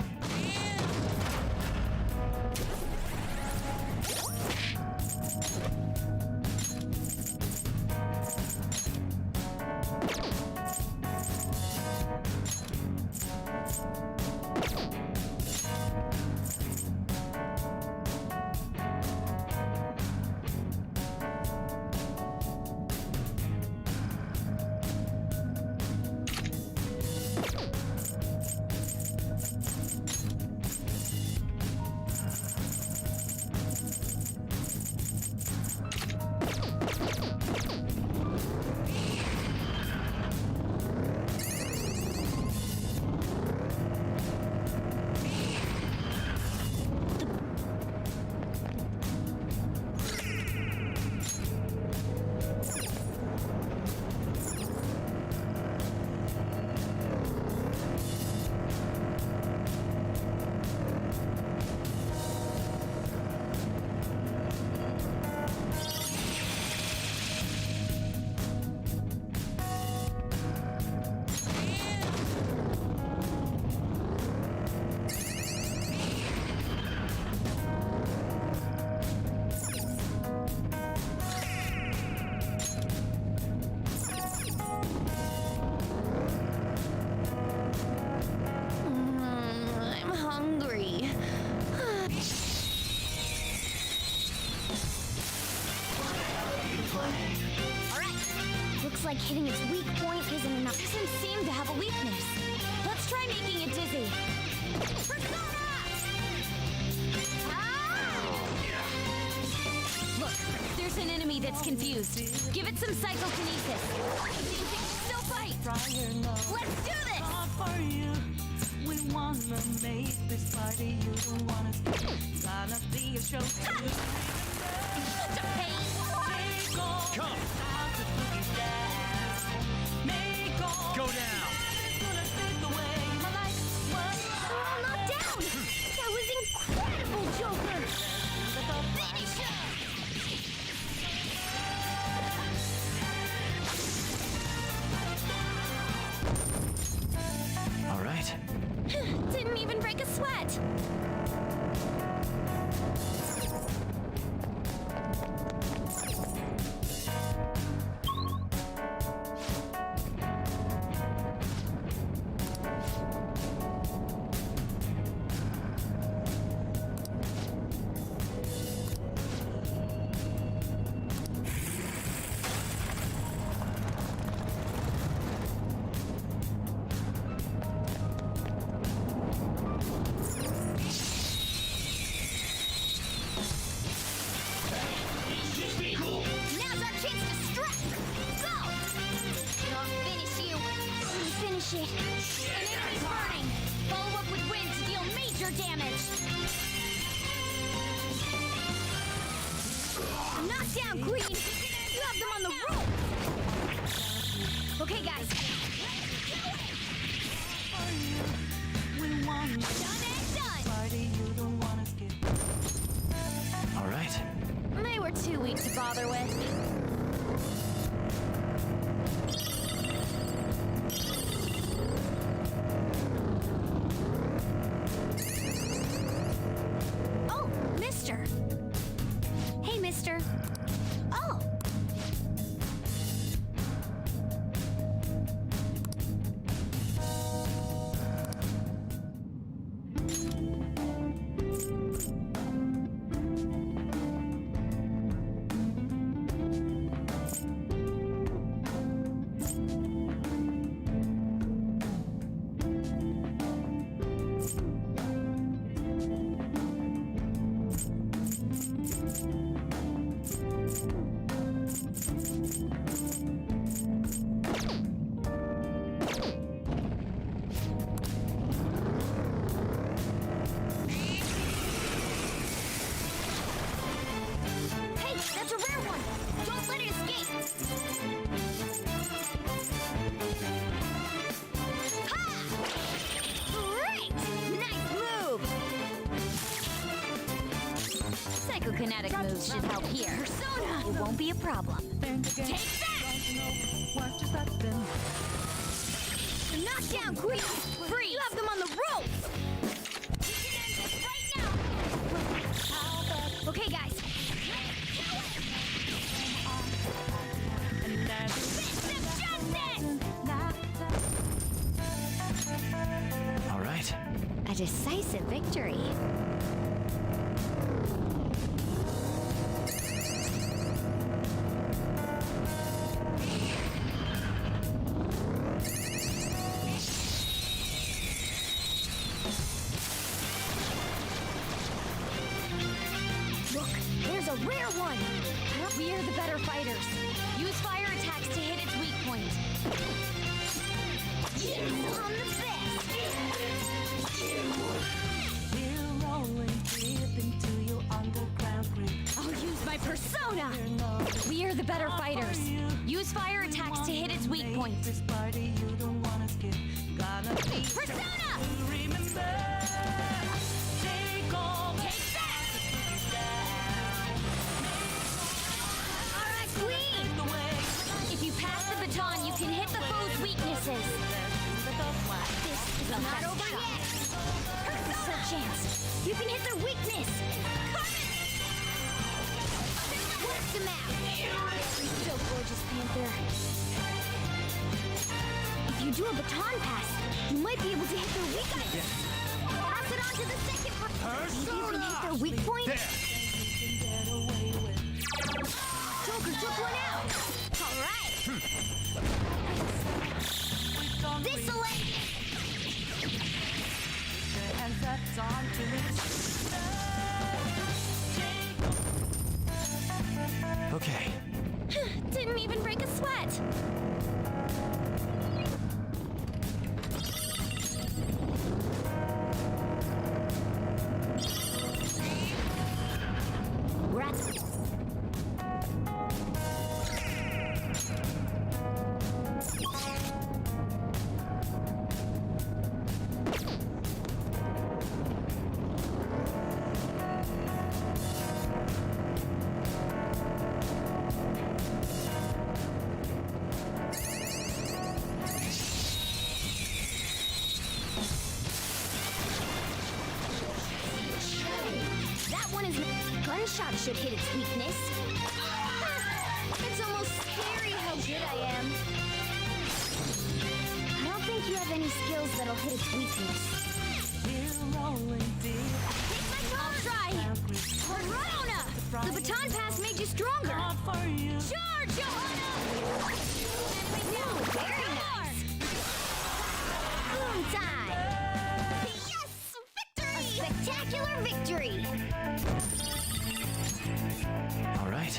I'm hungry. Alright. Looks like hitting its weak point isn't enough. Doesn't seem to have a weakness. Let's try making it dizzy. Persona! Ah! Look, there's an enemy that's confused. Give it some psychokinesis. Seems it can still fight. Let's do this! We wanna make this party you don't wanna skip. Gonna be a show. Such a pain. Come. Go down. Oh, not down! That was incredible, Joker! Finish him! All right. Didn't even break a sweat! Now's our chance to strike! Go! I'll finish you. Finish it. An enemy's burning! Follow up with wind to deal major damage! Knock down, Queen! You have them on the rope! Okay, guys. Done and done! All right. They were too weak to bother with. Oh, mister! Hey, mister. Oh! kinetic moves should help here. Persona! It won't be a problem. Take that! Knockdown, Queen! Free! You have them on the ropes! We can end this right now! Okay, guys. Fist of justice! All right. A decisive victory. Look, there's a rare one! We are the better fighters. Use fire attacks to hit its weak point. Yes, I'm the best! I'll use my persona! We are the better fighters. Use fire attacks to hit its weak point. Persona! Take that! Alright, Queen! If you pass the baton, you can hit the foe's weaknesses. This is not over yet! Persona! Chance! You can hit their weakness! What's the map? So gorgeous, Panther. If you do a baton pass, you might be able to hit their weakness. Pass it on to the second part. Maybe you can hit their weak point. Joker took one out. All right. This'll end. Okay. Didn't even break a sweat. We're at gunshot should hit its weakness. It's almost scary how good I am. I don't think you have any skills that'll hit its weakness. I'll try! Corona! The baton pass made you stronger! Charge, Johanna! Ooh, very nice! Boom time! Yes! Victory! A spectacular victory! All right.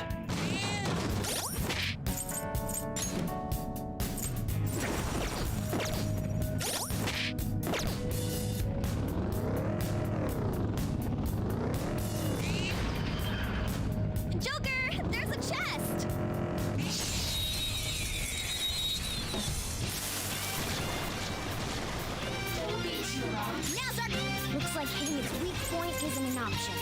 Joker, there's a chest! Now's our... Looks like hitting its weak point isn't an option.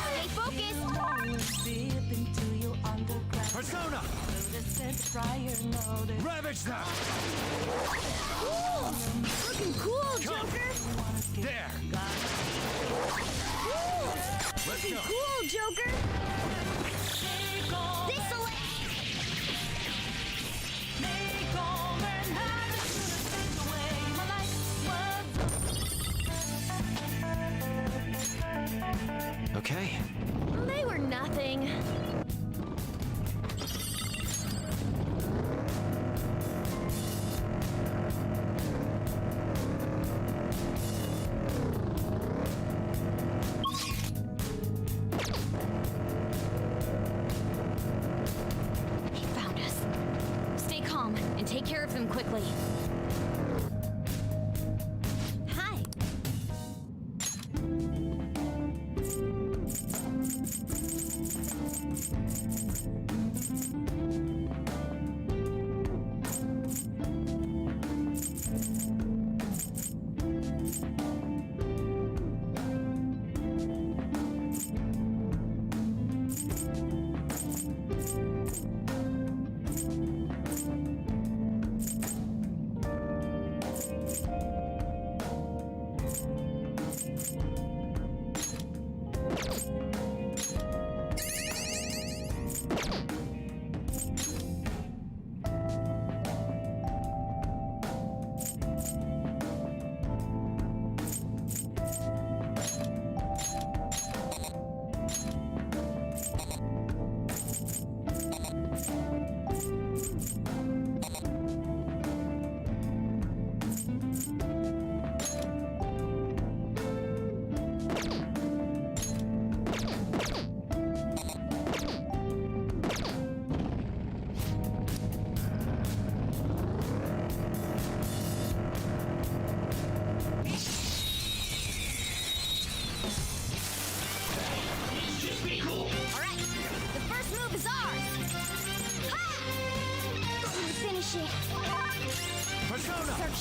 Stay focused! Persona! Ravage them! Cool! Looking cool, Joker! There! Cool! Let's Looking go! cool, Joker! This'll end! Okay. They were nothing. He found us. Stay calm and take care of them quickly. Hi.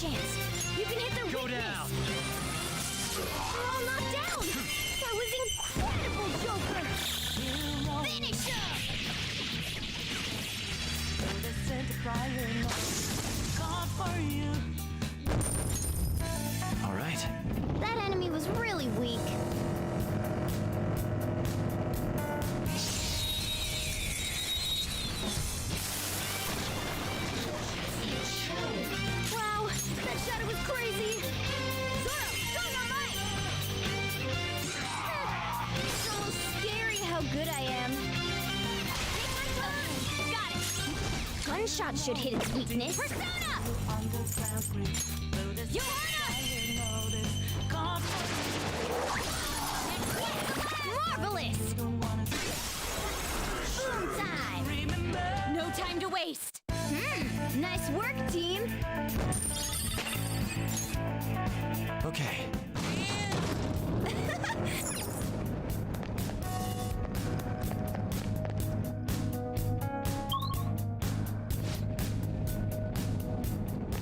chance. You can hit their weakness. They're all knocked down. That was incredible, Joker. Finish him. All right. That enemy was really weak. Wow, that shadow was crazy. Zoro, Dynamite! It's almost scary how good I am. Take my time. Got it. Gunshot should hit its weakness. Persona! Johanna! Marvelous! Boom time! No time to waste. Nice work, team. Okay.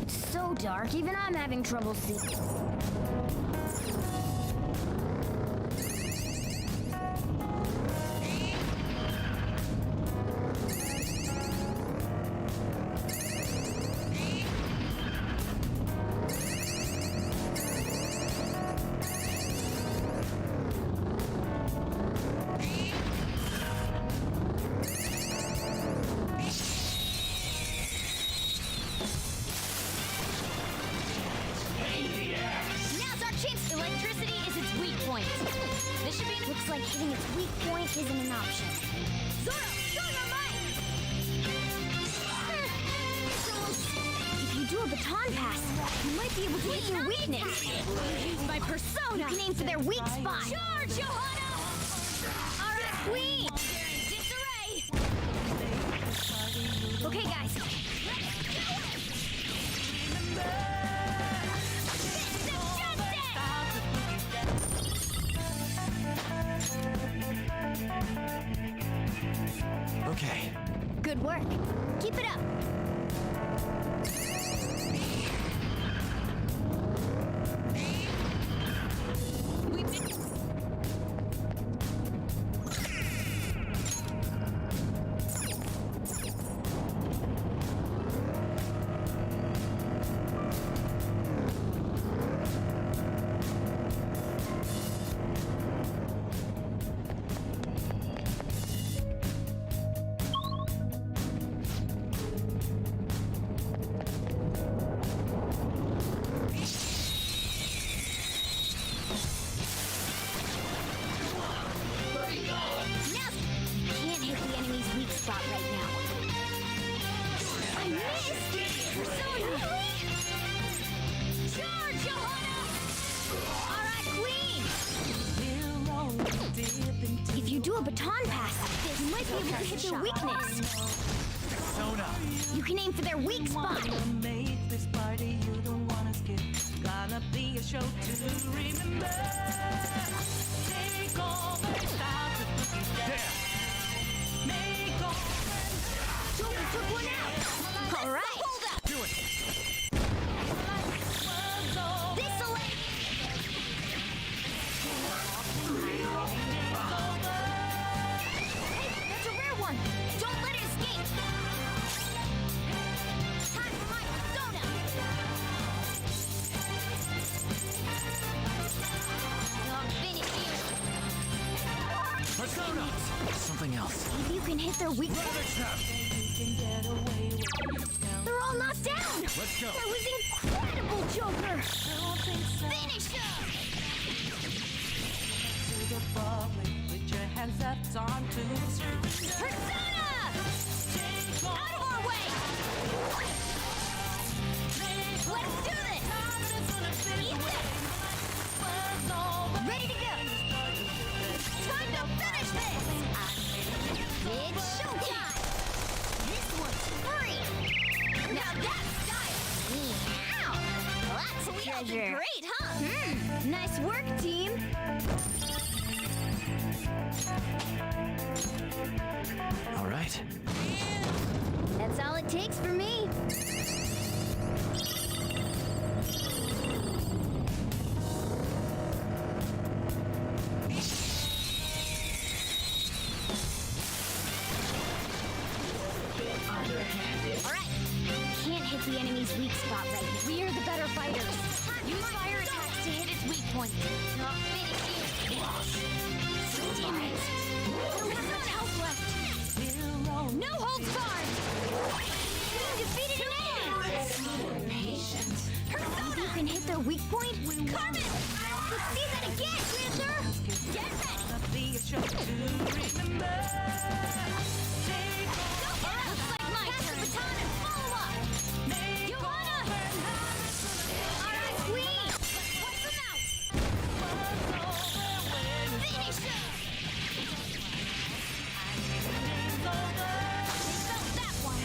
It's so dark, even I'm having trouble seeing. Now's our chance. Electricity is its weak point. This should be. Looks like hitting its weak point isn't an option. Zoro, Dynamite! If you do a baton pass, you might be able to hit their weakness. Use my persona. You can aim for their weak spot. Charge, Johanna! All right, Queen. Disarray. Okay, guys. Okay. Good work. Keep it up. If you do a baton pass, you might be able to hit their weakness. Persona. You can aim for their weak spot. Make this party you don't wanna skip. Gonna be a show to remember. Take over, start to put you down. Make over. Joker took one out. All right. Hold up. Do it. This'll it. Hey, that's a rare one. Don't let it escape. Time for my persona. I'll finish you. Persona. Something else. Maybe you can hit their weak spot. They're all knocked down. Let's go. That was incredible, Joker. Finish him. Put your hands up, on to Persona! Out of our way! Let's do this! Eat this! Ready to go! Time to finish this! It's showtime! This one's free! Now that's style! Meow! Lots of treasure! Great, huh? Nice work, team! All right. That's all it takes for me. the enemy's weak spot right now. We are the better fighters. Use fire attacks to hit its weak point. Not finish you. Damn it. I don't have much health left. No holds barred. You defeated an enemy. Patient. Persona! You can hit their weak point? Carmen! Let's see that again, Panther! Get ready! Be a show to remember. Looks like my turn. Pass the baton and follow up. Johanna! All right, Queen! Wipe them out! Finish her! Felt that one.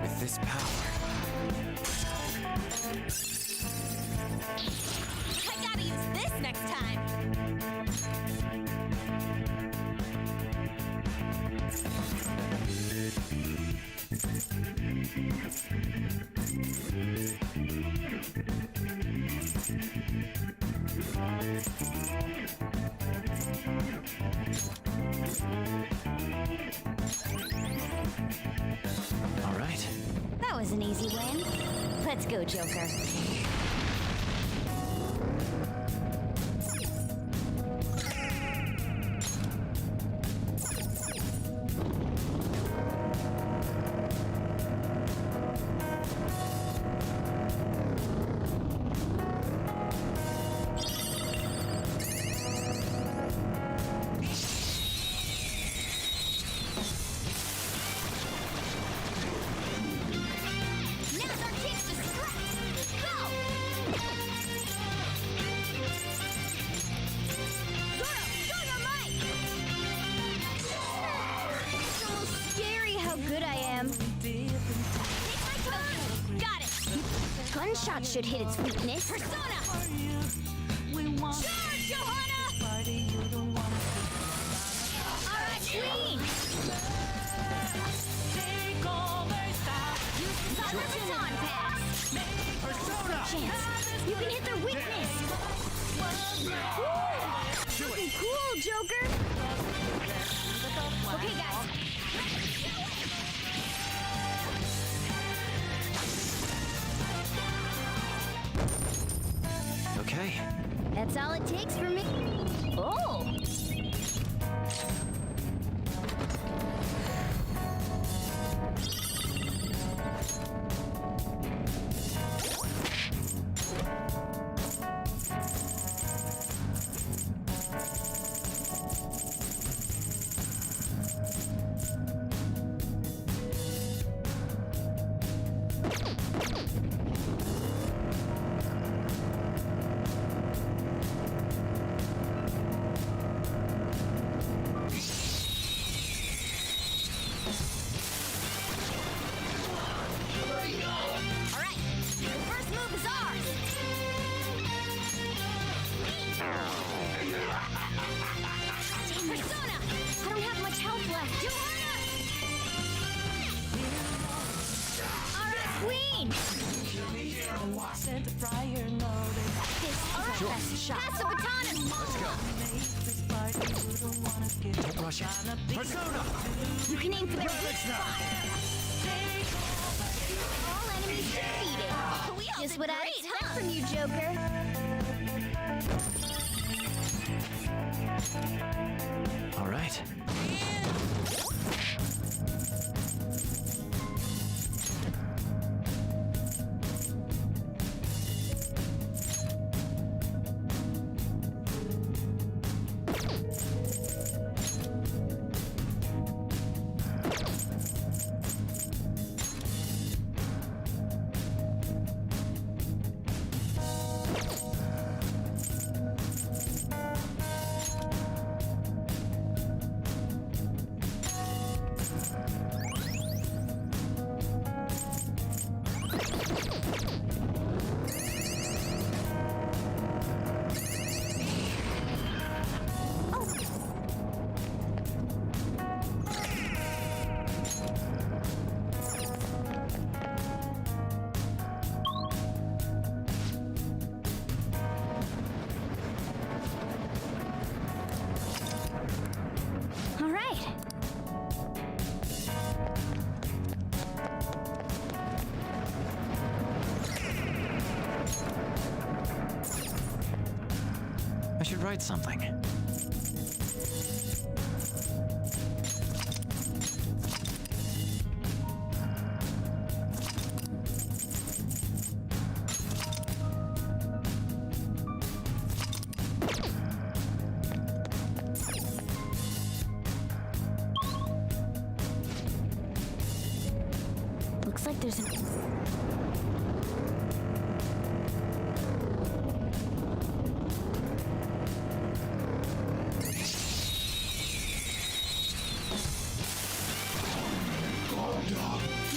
With this power, I gotta use this next time. all right. That was an easy win. Let's go, Joker. Now's our chance to strike! Go! Zoro, show your might! It's almost scary how good I am. Take my turn! Got it! Gunshots should hit its weakness. Persona! Charge, Johanna! Alright, Queen! Cyber Baton Pass! Persona! Chance! You can hit their weakness! Woo! Looking cool, Joker! Okay, guys. Okay. That's all it takes for me. Oh! Sent a prior notice. This is our best shot. Pass the baton and Don't rush it. Persona! You can aim for their weak spot. All enemies defeated. Just what I expect from you, Joker. All right. I should write something. Looks like there's an...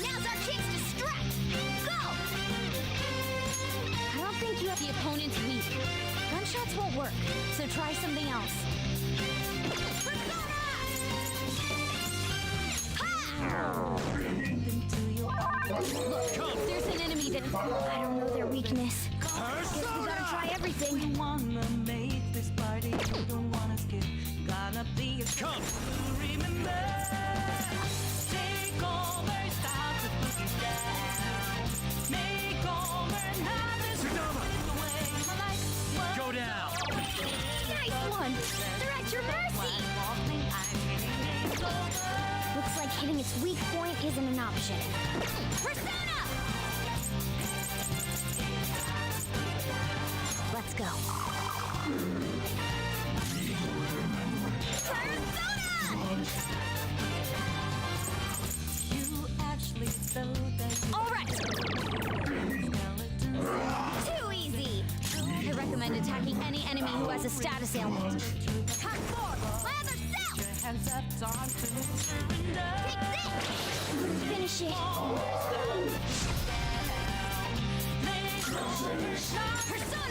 Now's our chance to strike! Go! I don't think you have the opponent's weak. Gunshots won't work, so try something else. Look, there's an enemy that... I don't know their weakness. Guess we gotta try everything. You wanna make this party, you don't wanna skip. Gonna be a show to remember. Take over, stop the boogie down. Make over, now this is the way my life was. Go down! Nice one! They're at your mercy! Looks like hitting its weak point isn't an option. Persona! Let's go. You actually thought that you All right! Too easy! I recommend attacking any enemy who has a status ailment. Come forward! My other self! hands up, time to surrender. Finish it. Persona!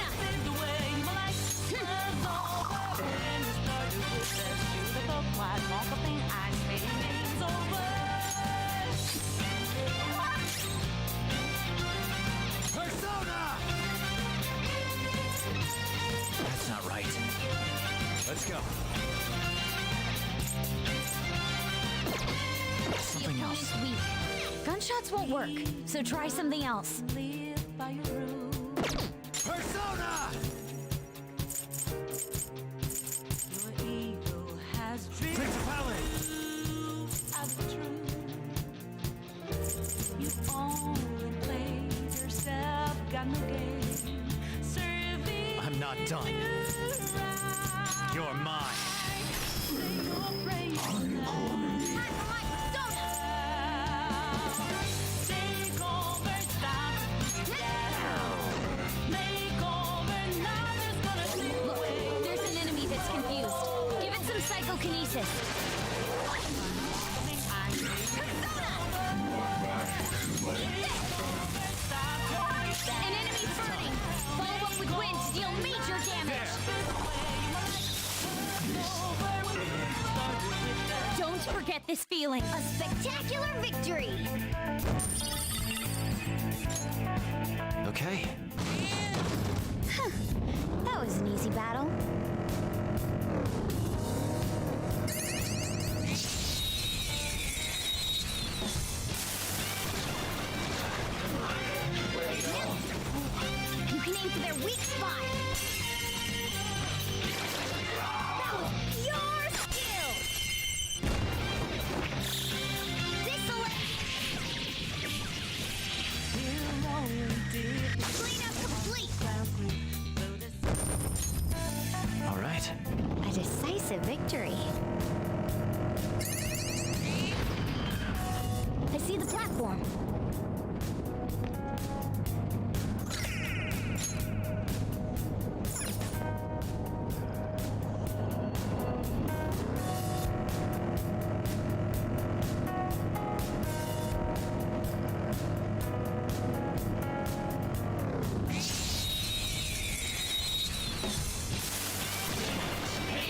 Persona! That's not right. Let's go. Something the else. opponent's weak. Gunshots won't work, so try something else. Persona! Principality! You only played yourself, got no game. Serving I'm not done. You're mine. Look, there's an enemy that's confused. Give it some psychokinesis. An enemy's burning! Follow up with wind to deal major damage! Don't forget this feeling. A spectacular victory! Okay. Huh. That was an easy battle. You can aim for their weak spot! That was your skill! This'll... Cleanup complete! All right. A decisive victory. I see the platform.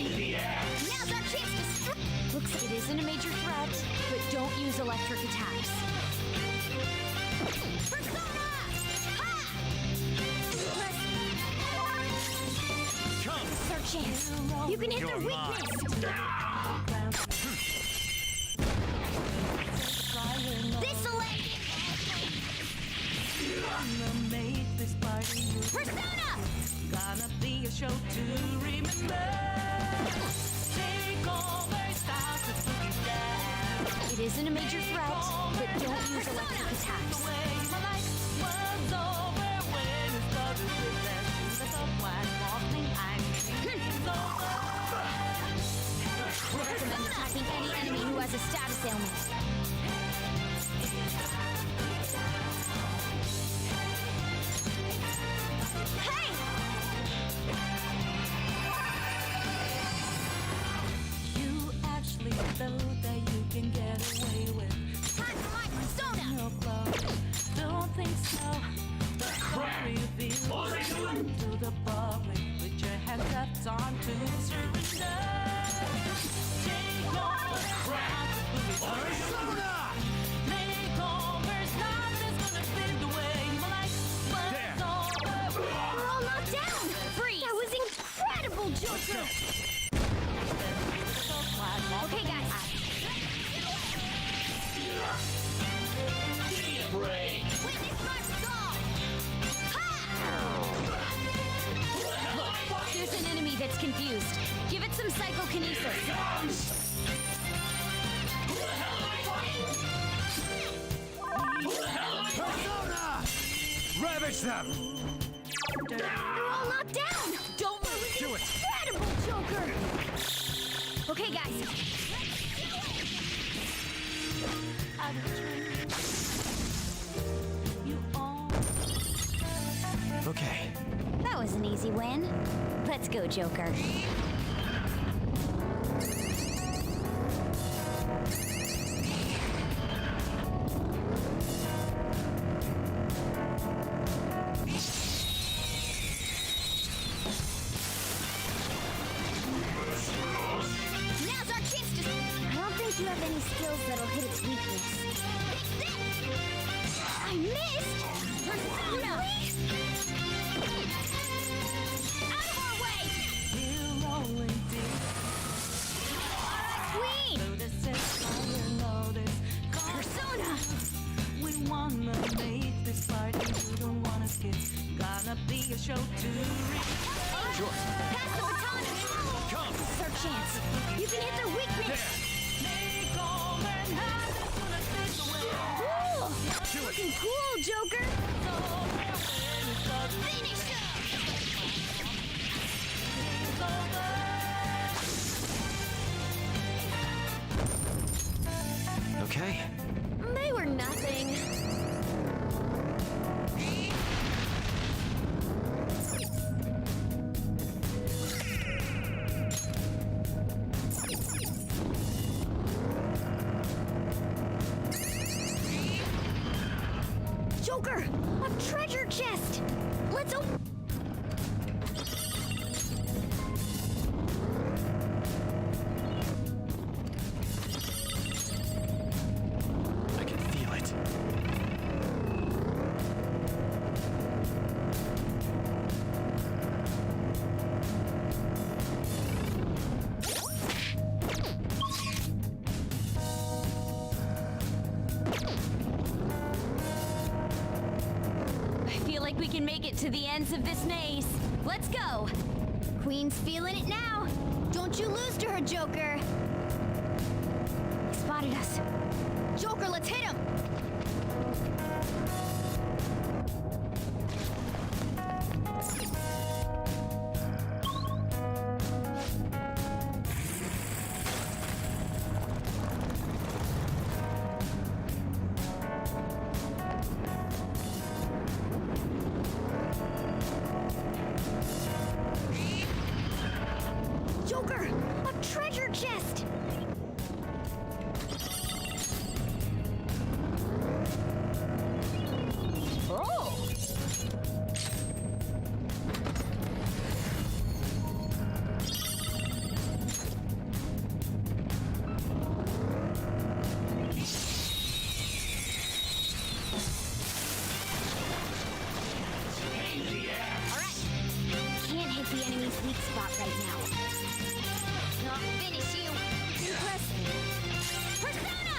Now's our chance to strike! Looks like it isn't a major threat, but don't use electric attacks. Persona! Come! It's our chance. You can hit You're their mine. weakness. This'll... Make this party Persona! gonna be a a show to remember. Take over, stop the boogie dance. It isn't a major threat, but don't use electric attacks. My life was over when it started with that the white walking I'm over. We'll recommend attacking any enemy who has a status ailment. Hey! You actually know that you can get away with your clothes. Don't think so. Don't reveal to the public. Put your hands up on to surrender. Take over. Persona! Makeovers, nothing's gonna fit the way my life was over. We're all knocked down! Freeze! That was incredible, Joker! Okay, guys. Witness my resolve! Look, there's an enemy that's confused. Give it some psychokinesis. Persona! Ravage them! They're all knocked down! Don't lose Do it! Incredible, Joker! Okay, guys. Okay. That was an easy win. Let's go, Joker. Now's our chance to... I don't think you have any skills that'll hit its weakness. I missed! Persona! Out of our way! Queen! Persona! We wanna make this party. You don't wanna skip. Gonna be a show to Sure. Pass the baton! Come! This is our chance. You can hit their weakness! Cool! Looking cool, Joker! Finish up! Okay. They were nothing. Joker! A treasure chest! Let's open... I can feel it. I feel like we can make it to the ends of this maze. Let's go! Queen's feeling it now. Don't you lose to her, Joker. He spotted us. Joker, let's hit him! Joker! A treasure chest! Oh! Can't hit the enemy's weak spot right now. Not finish you! Impressive. Persona!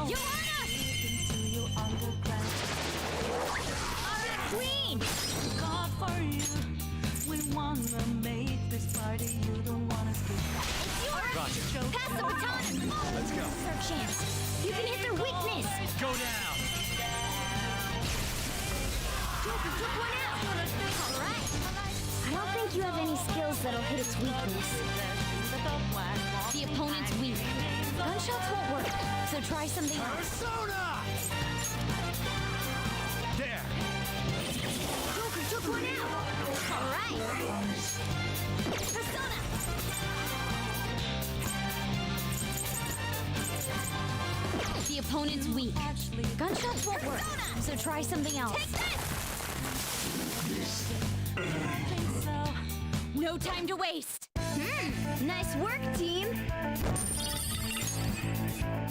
You heard us! a baton! Let's go. This is our chance. You can hit their weakness! Go down. Joker took one out! Alright. I don't think you have any skills that'll hit its weakness. The opponent's weak. Gunshots won't work, so try something else. Persona! There. Joker took one out! Alright! Persona! The opponent's weak. Gunshots won't work, so try something else. No time to waste! Nice work, team!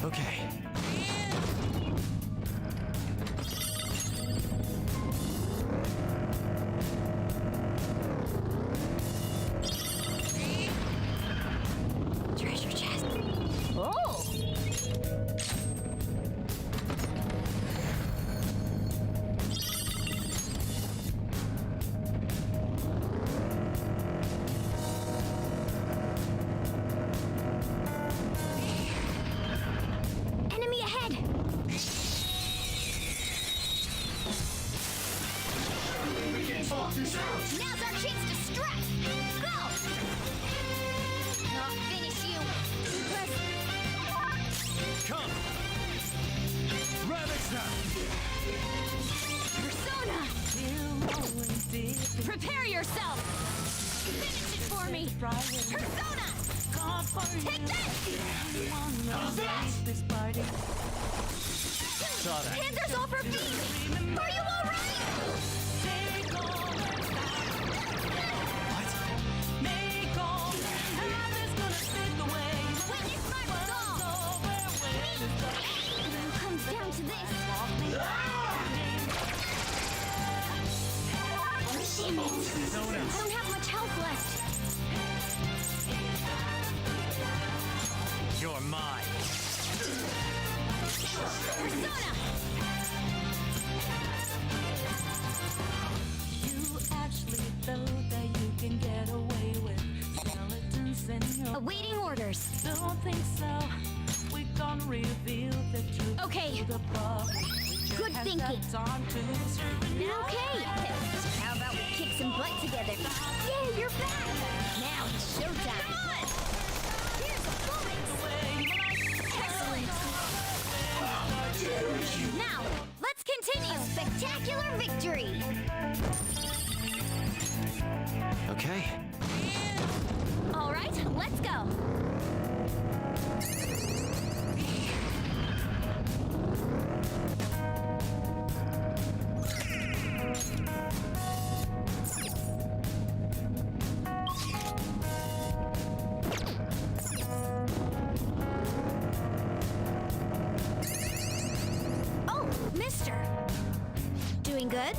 Okay. Treasure chest. Oh! Enemy ahead! Now's our chance to strike! Go! I'll finish you! Come. Ravage them. Persona! Prepare yourself! Finish it for me! Persona! Take that! How's that? Saw that. Panthers off her feet! Are you alright? Witness my resolve! It all comes down to this! Damn it! I don't have much health left! You're mine. Persona! You actually thought that you can get away with skeletons in your Awaiting orders. Don't think so. We can't reveal the truth. Okay. To the public. Good thinking. Okay. How about we kick some butt together? Yeah, you're back. Now it's showtime. Come on. Here's a bullet. Excellent. Now, let's continue. A spectacular victory. Okay. All right, let's go. Oh, mister. Doing good?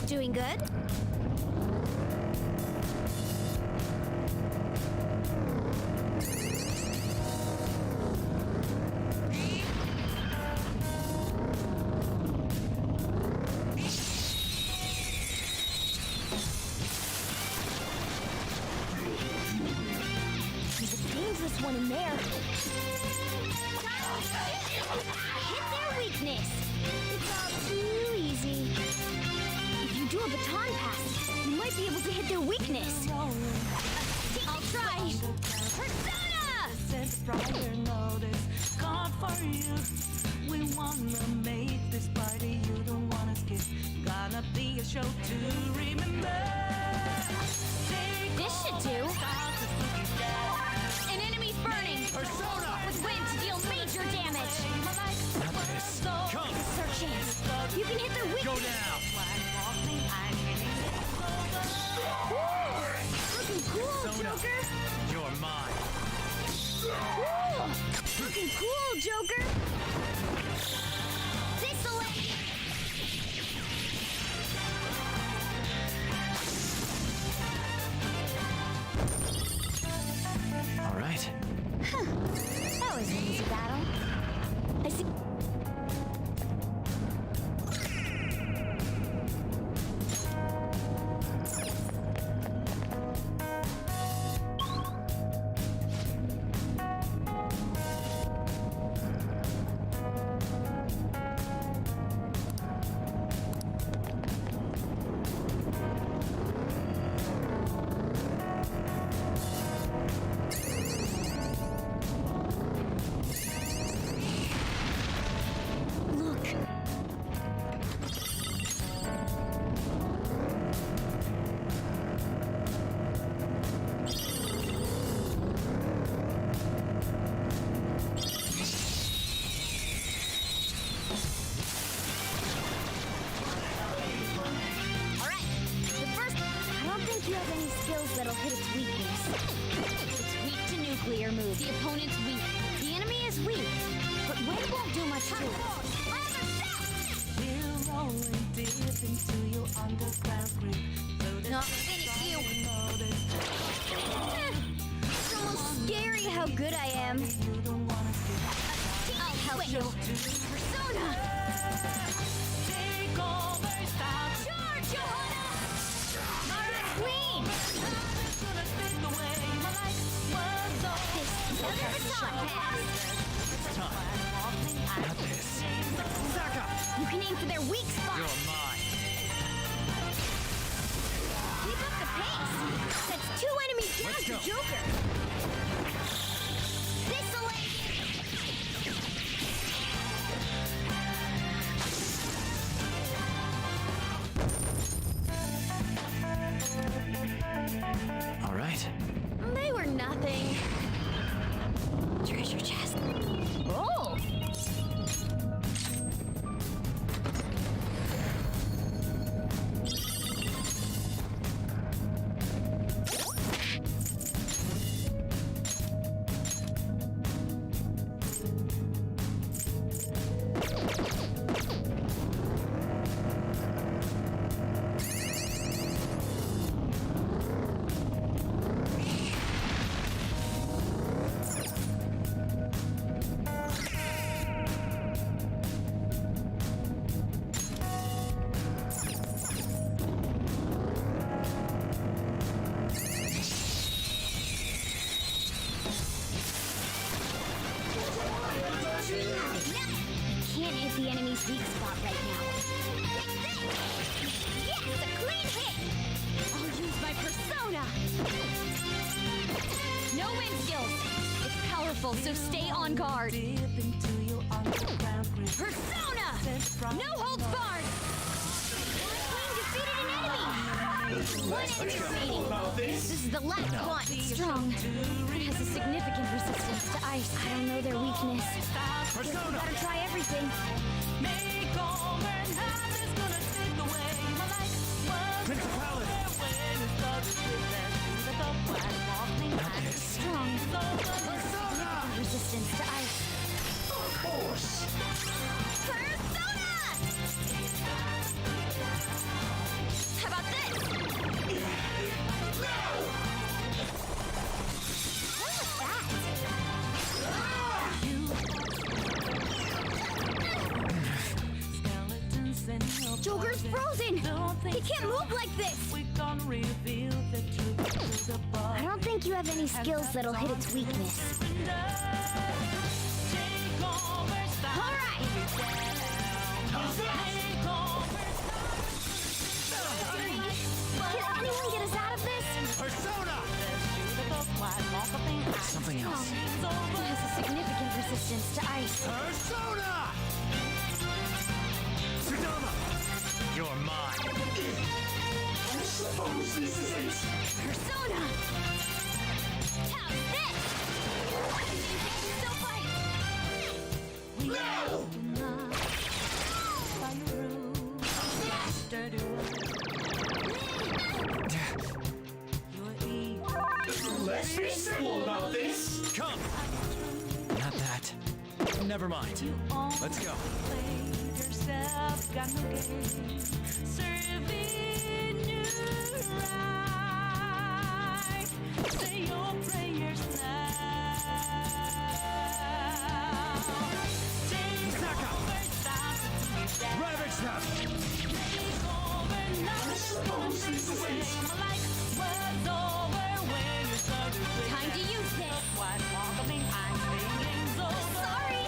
Doing good? There's a dangerous one in there. Hit their weakness. It's all too easy. If you do a baton pass, you might be able to hit their weakness. I'll try. way! Persona! Since prior notice, called for you. We wanna make this party you don't wanna skip. Gonna be a show to remember. This should do. An enemy's burning! Persona! With wind to deal major damage! Come! This is our chance. You can hit their weakness! Go now! Looking cool, Persona. Joker! You're mine. Ooh, looking cool, Joker! This'll it! All right. Huh. That was an easy battle. I see. That'll hit its weakness. It's weak to nuclear moves. The opponent's weak. The enemy is weak. But wind won't do much to it. We're rolling deep into your underground grip. Not finish you. It's almost scary how good I am. I'll help you. Persona! Charge, Johanna! Queen! Another baton pass! Not this. Saka! You can aim for their weak spot! You're mine. Keep up the pace! That's 2 enemies down Let's to go. Joker! This'll it! All right. They were nothing. Treasure chest. Oh! Can't hit the enemy's weak spot right now. Yes, a clean hit! I'll use my persona! No wind skills! It's powerful, so stay on guard! Persona! No holds barred! Queen defeated an enemy! One enemy remaining! This is the last one! It's strong. It has a significant resistance to ice. I don't know their weakness. Guess we gotta try everything. Strong. Significant resistance to ice. Of course. Persona! How about this? What was that? Joker's frozen! He can't move like this! I don't think you have any skills that'll hit its weakness. Alright! Can anyone get us out of this? Persona! Something else. It has a significant resistance to ice. Persona! Sudama! You're mine. I suppose this is it. Persona! How's this? So fight! No! Let's be civil about this. Come! Not that. Never mind. Let's go. Yourself got no game. Serving you right. Say your prayers now. Take over, stop it. Ravage them! Take over, now. I suppose this is it. My life was over when you started with Time to use this! Why walking? I'm singing over. Sorry!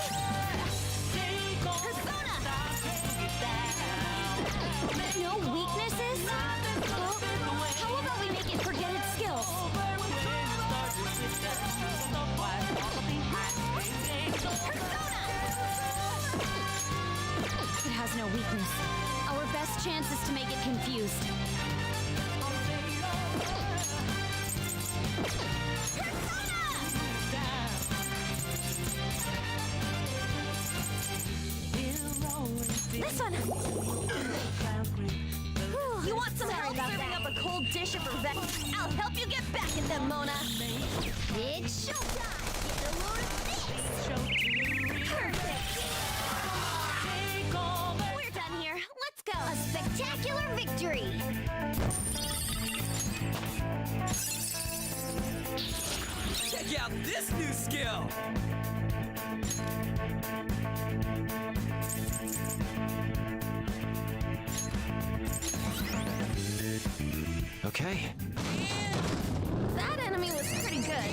Take over, Persona! stop, take it down. No weaknesses? Well, how about we make it forget its skills? It has no weakness. Our best chance is to make it confused. This one! You want some help serving up a cold dish of revenge? I'll help you get back at them, Mona! It's showtime! Get a load of this! Perfect! We're done here. Let's go! A spectacular victory! Check out this new skill! Okay. That enemy was pretty good.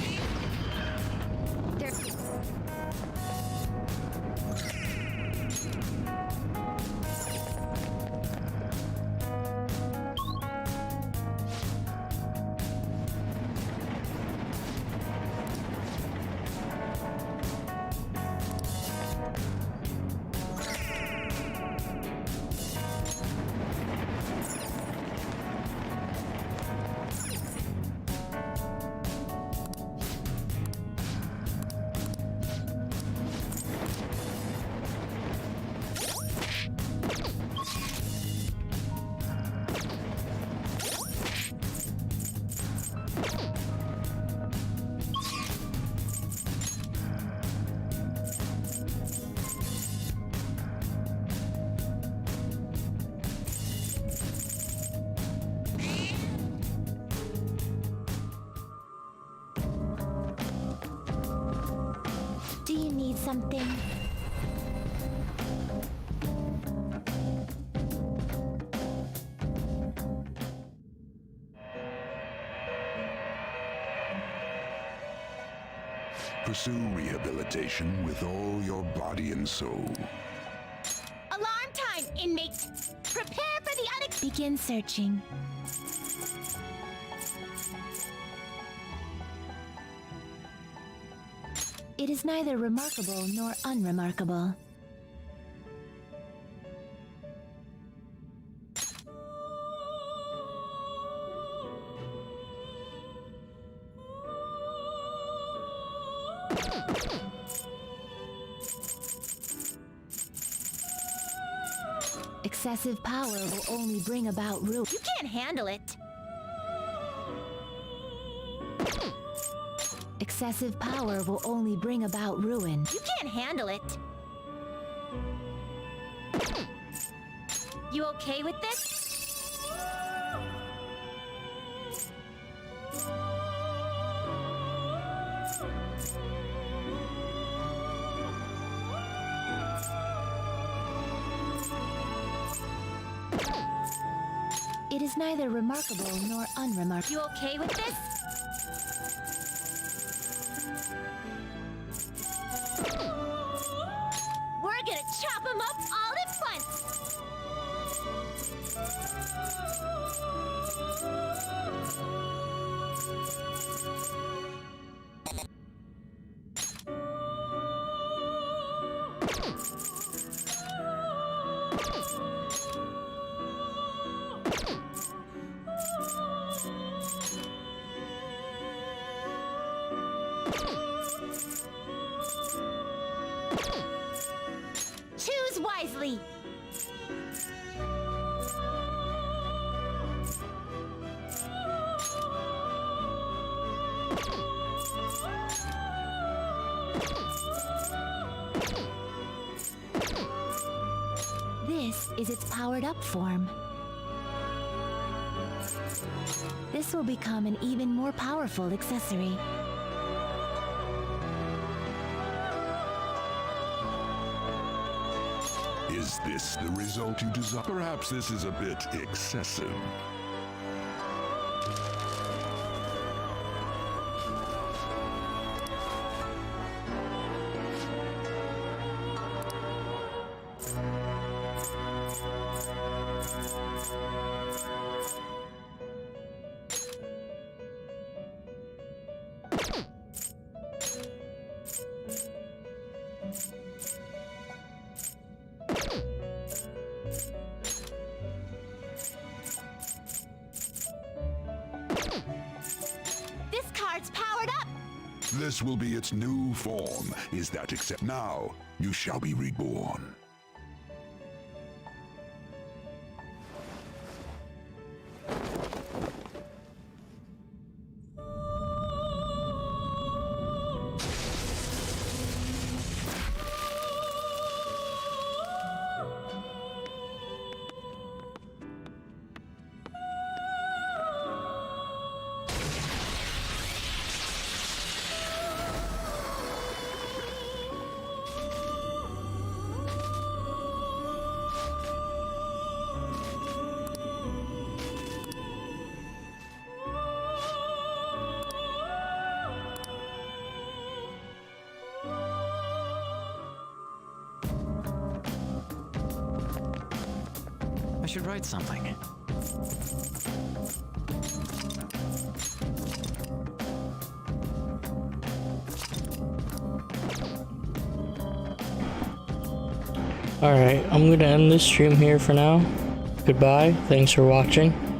Do you need something? Pursue rehabilitation with all your body and soul. Alarm time, inmates! Prepare for the unexpected. Begin searching. It is neither remarkable nor unremarkable. Excessive power will only bring about ruin. You can't handle it! Excessive power will only bring about ruin. You can't handle it! You okay with this? It is neither remarkable nor unremarkable. You okay with this? We're gonna chop them up all at once! immediately. This is its powered-up form. This will become an even more powerful accessory. Is this the result you desire? Perhaps this is a bit excessive. This card's powered up! This will be its new form. Is that accept? Now, you shall be reborn. I should write something. Alright, I'm gonna end this stream here for now. Goodbye, thanks for watching.